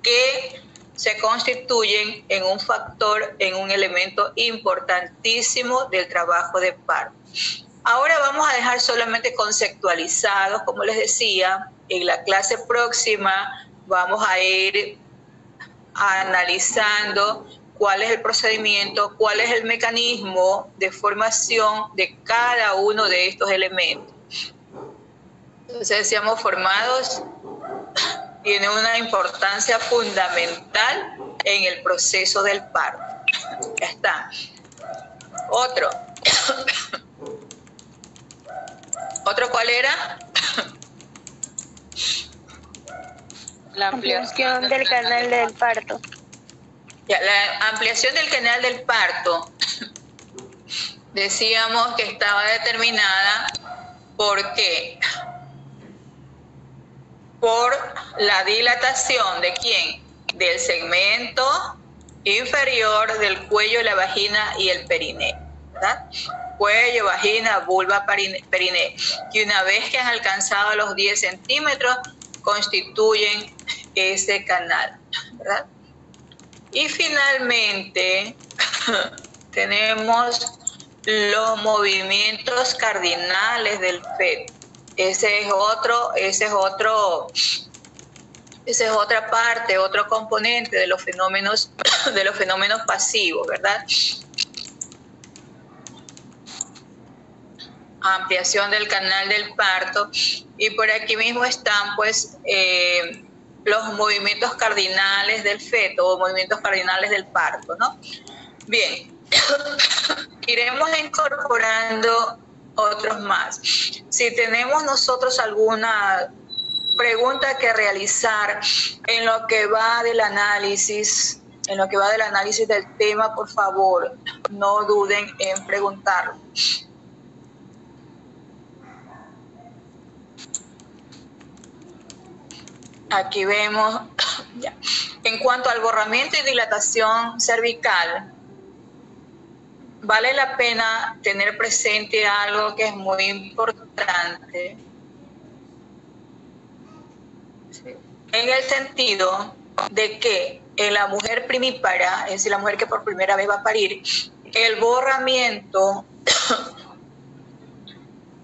Que se constituyen en un factor, en un elemento importantísimo del trabajo de parto. Ahora vamos a dejar solamente conceptualizados, como les decía, en la clase próxima vamos a ir analizando cuál es el procedimiento, cuál es el mecanismo de formación de cada uno de estos elementos. Entonces, decíamos, formados tiene una importancia fundamental en el proceso del parto. Ya está. Otro. ¿Otro cuál era? La ampliación del canal del parto. Ya, la ampliación del canal del parto, decíamos que estaba determinada ¿por qué? Por la dilatación ¿de quién? Del segmento inferior del cuello, la vagina y el perineo, ¿verdad? Cuello, vagina, vulva, perineo, que una vez que han alcanzado los 10 centímetros constituyen ese canal, ¿verdad? Y finalmente tenemos los movimientos cardinales del feto. Esa es otra parte, otro componente de los fenómenos pasivos, ¿verdad? Ampliación del canal del parto, y por aquí mismo están pues los movimientos cardinales del feto o movimientos cardinales del parto, ¿no? Bien, iremos incorporando otros más. Si tenemos nosotros alguna pregunta que realizar en lo que va del análisis, del tema, por favor, no duden en preguntarlo. Aquí vemos, ya. En cuanto al borramiento y dilatación cervical, vale la pena tener presente algo que es muy importante, ¿sí? En el sentido de que en la mujer primípara, es decir, la mujer que por primera vez va a parir, el borramiento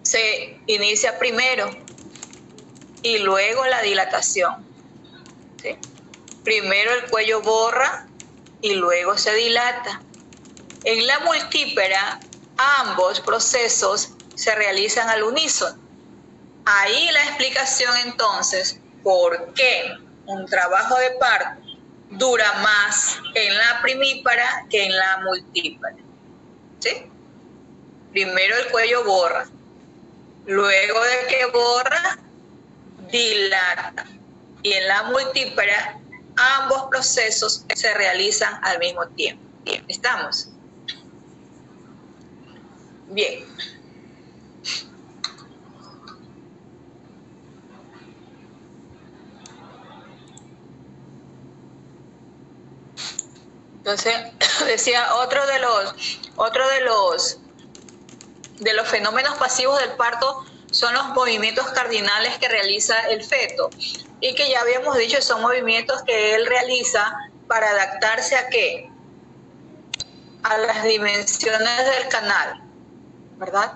se inicia primero y luego la dilatación, ¿sí? Primero el cuello borra y luego se dilata. En la multípara, ambos procesos se realizan al unísono. Ahí la explicación entonces, ¿por qué un trabajo de parto dura más en la primípara que en la multípara? ¿Sí? Primero el cuello borra, luego de que borra, dilata. Y en la multípara, ambos procesos se realizan al mismo tiempo. ¿Estamos? Bien. Entonces, decía, otro de los fenómenos pasivos del parto son los movimientos cardinales que realiza el feto, y que ya habíamos dicho son movimientos que él realiza para adaptarse ¿a qué? A las dimensiones del canal, ¿verdad?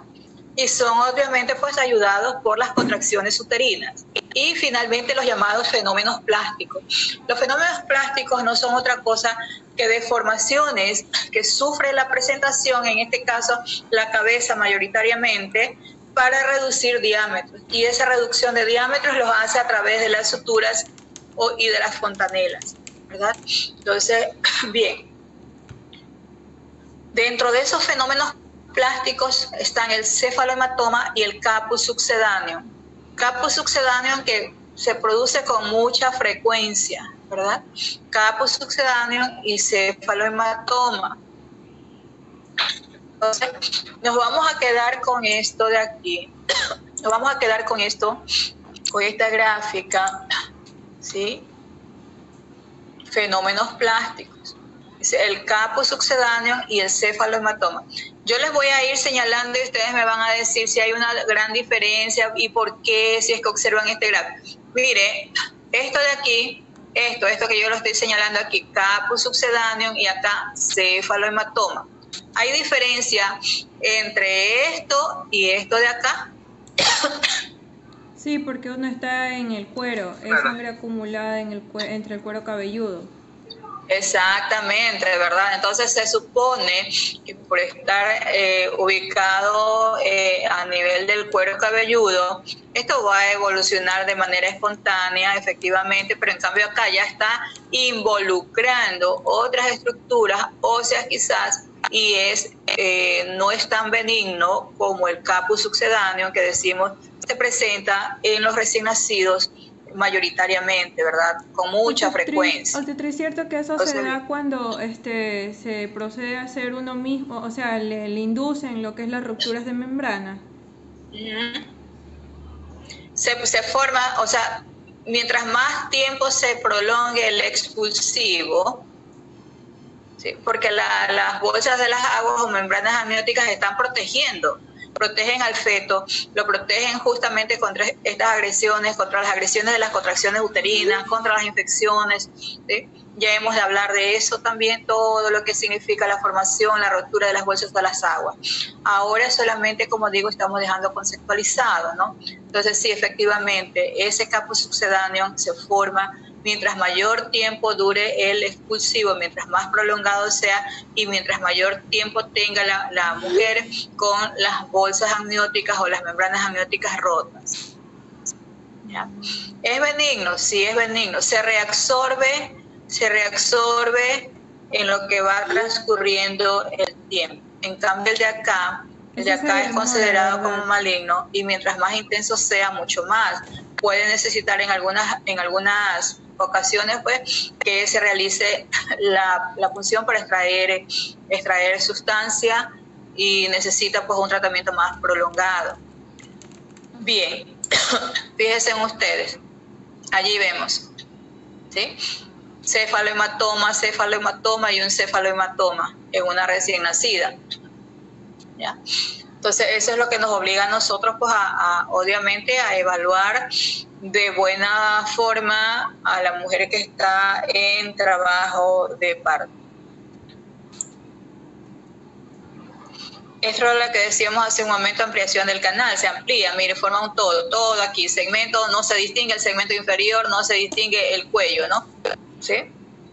Y son obviamente pues ayudados por las contracciones uterinas. Y finalmente los llamados fenómenos plásticos. Los fenómenos plásticos no son otra cosa que deformaciones que sufre la presentación, en este caso la cabeza mayoritariamente, para reducir diámetros. Y esa reducción de diámetros los hace a través de las suturas y de las fontanelas, ¿verdad? Entonces, bien. Dentro de esos fenómenos plásticos están el cefalohematoma y el caput succedaneum. Caput succedaneum que se produce con mucha frecuencia, ¿verdad? Caput succedaneum y cefalohematoma. Entonces, nos vamos a quedar con esto de aquí. Nos vamos a quedar con esto, con esta gráfica, ¿sí? Fenómenos plásticos. El caput succedaneum y el cefalohematoma. Yo les voy a ir señalando y ustedes me van a decir si hay una gran diferencia y por qué, si es que observan este gráfico. Mire, esto de aquí, esto que yo lo estoy señalando aquí, caput succedaneum y acá cefalohematoma. ¿Hay diferencia entre esto y esto de acá? Sí, porque uno está en el cuero, es sangre acumulada en entre el cuero cabelludo. Exactamente, ¿verdad? Entonces se supone que por estar ubicado a nivel del cuero cabelludo, esto va a evolucionar de manera espontánea, efectivamente, pero en cambio acá ya está involucrando otras estructuras óseas quizás, y no es tan benigno como el caput succedaneum que decimos se presenta en los recién nacidos mayoritariamente, ¿verdad? Con mucha frecuencia. ¿Es cierto que eso se da cuando se procede a hacer uno mismo, o sea, le inducen lo que es las rupturas de membrana? Se forma, o sea, mientras más tiempo se prolongue el expulsivo, ¿sí? Porque las bolsas de las aguas o membranas amnióticas están protegen al feto, lo protegen justamente contra estas agresiones, contra las agresiones de las contracciones uterinas, contra las infecciones, ¿sí? Ya hemos de hablar de eso también, todo lo que significa la formación, la rotura de las bolsas de las aguas. Ahora solamente, como digo, estamos dejando conceptualizado, ¿no? Entonces sí, efectivamente, ese caput succedaneum se forma mientras mayor tiempo dure el expulsivo, mientras más prolongado sea y mientras mayor tiempo tenga la mujer con las bolsas amnióticas o las membranas amnióticas rotas. ¿Ya? ¿Es benigno? Sí, es benigno. Se reabsorbe en lo que va transcurriendo el tiempo. En cambio, el de acá es considerado como maligno, y mientras más intenso sea, mucho más. Puede necesitar en algunas ocasiones pues que se realice la punción para extraer sustancia, y necesita pues un tratamiento más prolongado. Bien, fíjense en ustedes, allí vemos, ¿sí? Cefalohematoma y un cefalohematoma en una recién nacida. ¿ya? Entonces eso es lo que nos obliga a nosotros pues obviamente a evaluar de buena forma a la mujer que está en trabajo de parto. Esto es lo que decíamos hace un momento, ampliación del canal, se amplía, mire, forma un todo aquí, segmento, no se distingue el segmento inferior, no se distingue el cuello, ¿no? ¿Sí?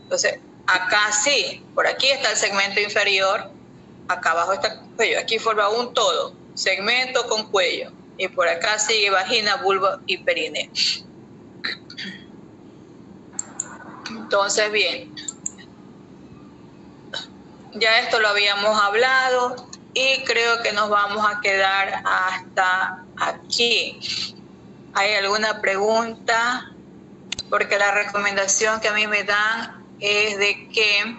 Entonces, acá sí, por aquí está el segmento inferior, acá abajo está el cuello, aquí forma un todo, segmento con cuello, y por acá sigue vagina, vulva y perineo. Entonces, bien, ya esto lo habíamos hablado, y creo que nos vamos a quedar hasta aquí. ¿Hay alguna pregunta? Porque la recomendación que a mí me dan es de que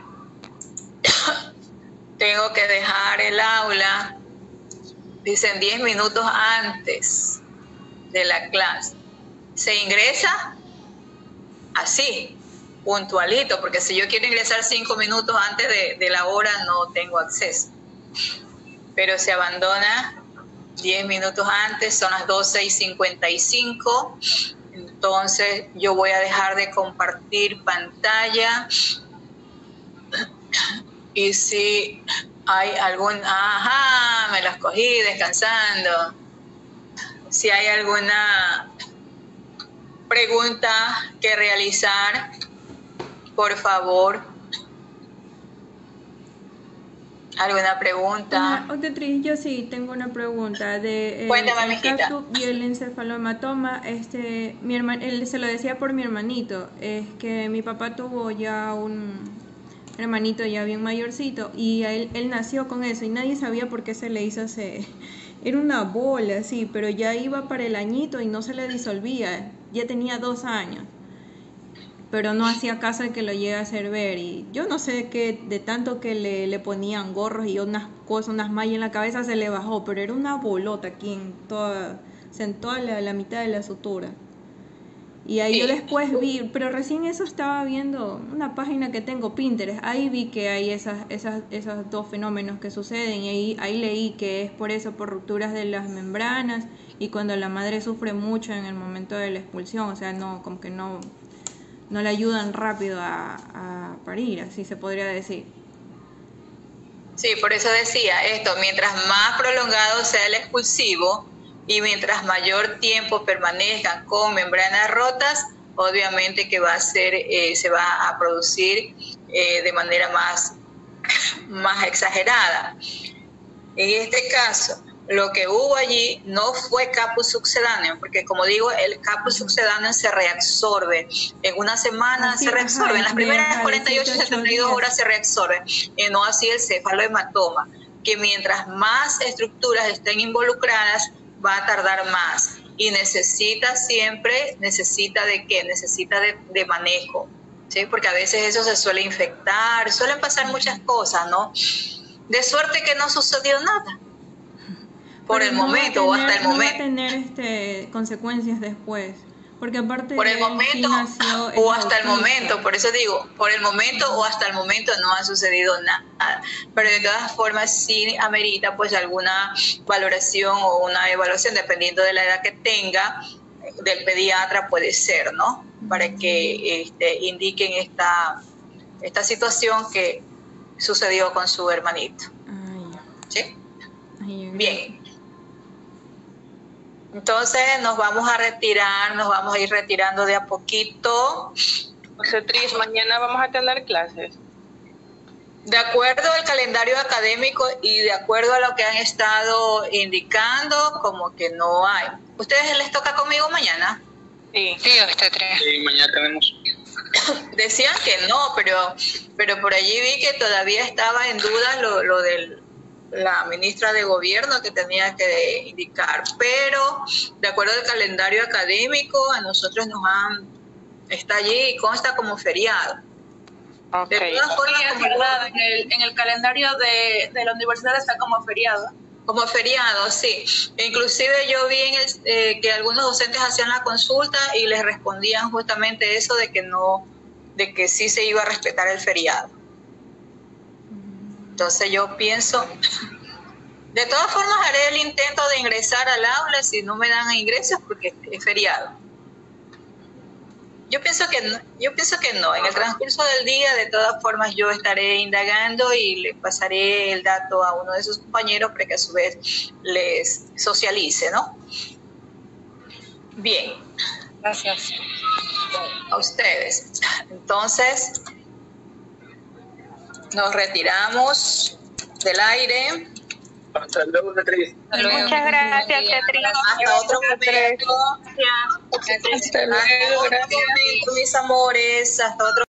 tengo que dejar el aula, dicen 10 minutos antes de la clase. ¿Se ingresa? Así, puntualito, porque si yo quiero ingresar 5 minutos antes de la hora no tengo acceso. Pero se abandona 10 minutos antes, son las 12:55, entonces yo voy a dejar de compartir pantalla, y si hay algún, ajá, me las cogí descansando, si hay alguna pregunta que realizar, por favor. ¿Alguna pregunta? Obstetriz, yo sí tengo una pregunta de Cuéntame, mijita. CASTU y el encefalohematoma. Se lo decía por mi hermanito, es que mi papá tuvo ya un hermanito ya bien mayorcito y él nació con eso y nadie sabía por qué se le hizo era una bola así, pero ya iba para el añito y no se le disolvía, ya tenía 2 años. Pero no hacía caso de que lo llegue a hacer ver, y yo no sé qué, de tanto que le ponían gorros y unas cosas, unas mallas en la cabeza, se le bajó, pero era una bolota aquí en toda la mitad de la sutura. Y ahí yo después vi, pero recién eso estaba viendo una página que tengo, Pinterest, ahí vi que hay esos dos fenómenos que suceden, y ahí leí que es por eso, por rupturas de las membranas, y cuando la madre sufre mucho en el momento de la expulsión, o sea, no, como que no le ayudan rápido a parir, así se podría decir. Sí, por eso decía esto, mientras más prolongado sea el expulsivo y mientras mayor tiempo permanezcan con membranas rotas, obviamente que se va a producir de manera más exagerada. En este caso, lo que hubo allí no fue caput succedaneum, porque como digo, el caput succedaneum se reabsorbe. En una semana se reabsorbe, en las primeras 48 y 72 horas se reabsorbe, no así el cefalohematoma, que mientras más estructuras estén involucradas, va a tardar más. Y necesita ¿de qué? Necesita de manejo, ¿sí? Porque a veces eso se suele infectar, suelen pasar muchas cosas, ¿no? De suerte que no sucedió nada. Por el momento o hasta el momento. No va a tener consecuencias después, porque aparte por el momento o hasta el momento, por eso digo, por el momento o hasta el momento no ha sucedido nada, pero de todas formas sí amerita pues alguna valoración o una evaluación dependiendo de la edad que tenga del pediatra, puede ser, ¿no? Para que indiquen esta situación que sucedió con su hermanito. ¿Sí? Bien. Entonces nos vamos a retirar, nos vamos a ir retirando de a poquito. Obstetriz, mañana vamos a tener clases. De acuerdo al calendario académico y de acuerdo a lo que han estado indicando, como que no hay. ¿Ustedes les toca conmigo mañana? Sí, obstetriz. Sí, mañana tenemos. Decían que no, pero por allí vi que todavía estaba en duda lo de la ministra de Gobierno que tenía que indicar, pero de acuerdo al calendario académico a nosotros está allí y consta como feriado. Okay. De todas formas, es verdad, en el calendario de la universidad está como feriado. Como feriado, sí. Inclusive yo vi que algunos docentes hacían la consulta y les respondían justamente eso de que sí se iba a respetar el feriado. Entonces yo pienso De todas formas, haré el intento de ingresar al aula si no me dan ingresos porque es feriado. Yo pienso que no. En el transcurso del día, de todas formas, yo estaré indagando y le pasaré el dato a uno de sus compañeros para que a su vez les socialice, ¿no? Bien. Gracias. A ustedes. Entonces, nos retiramos del aire. Hasta luego, Beatriz. Muchas gracias, Beatriz. Hasta otro momento. Hasta otro momento, mis amores. Hasta otro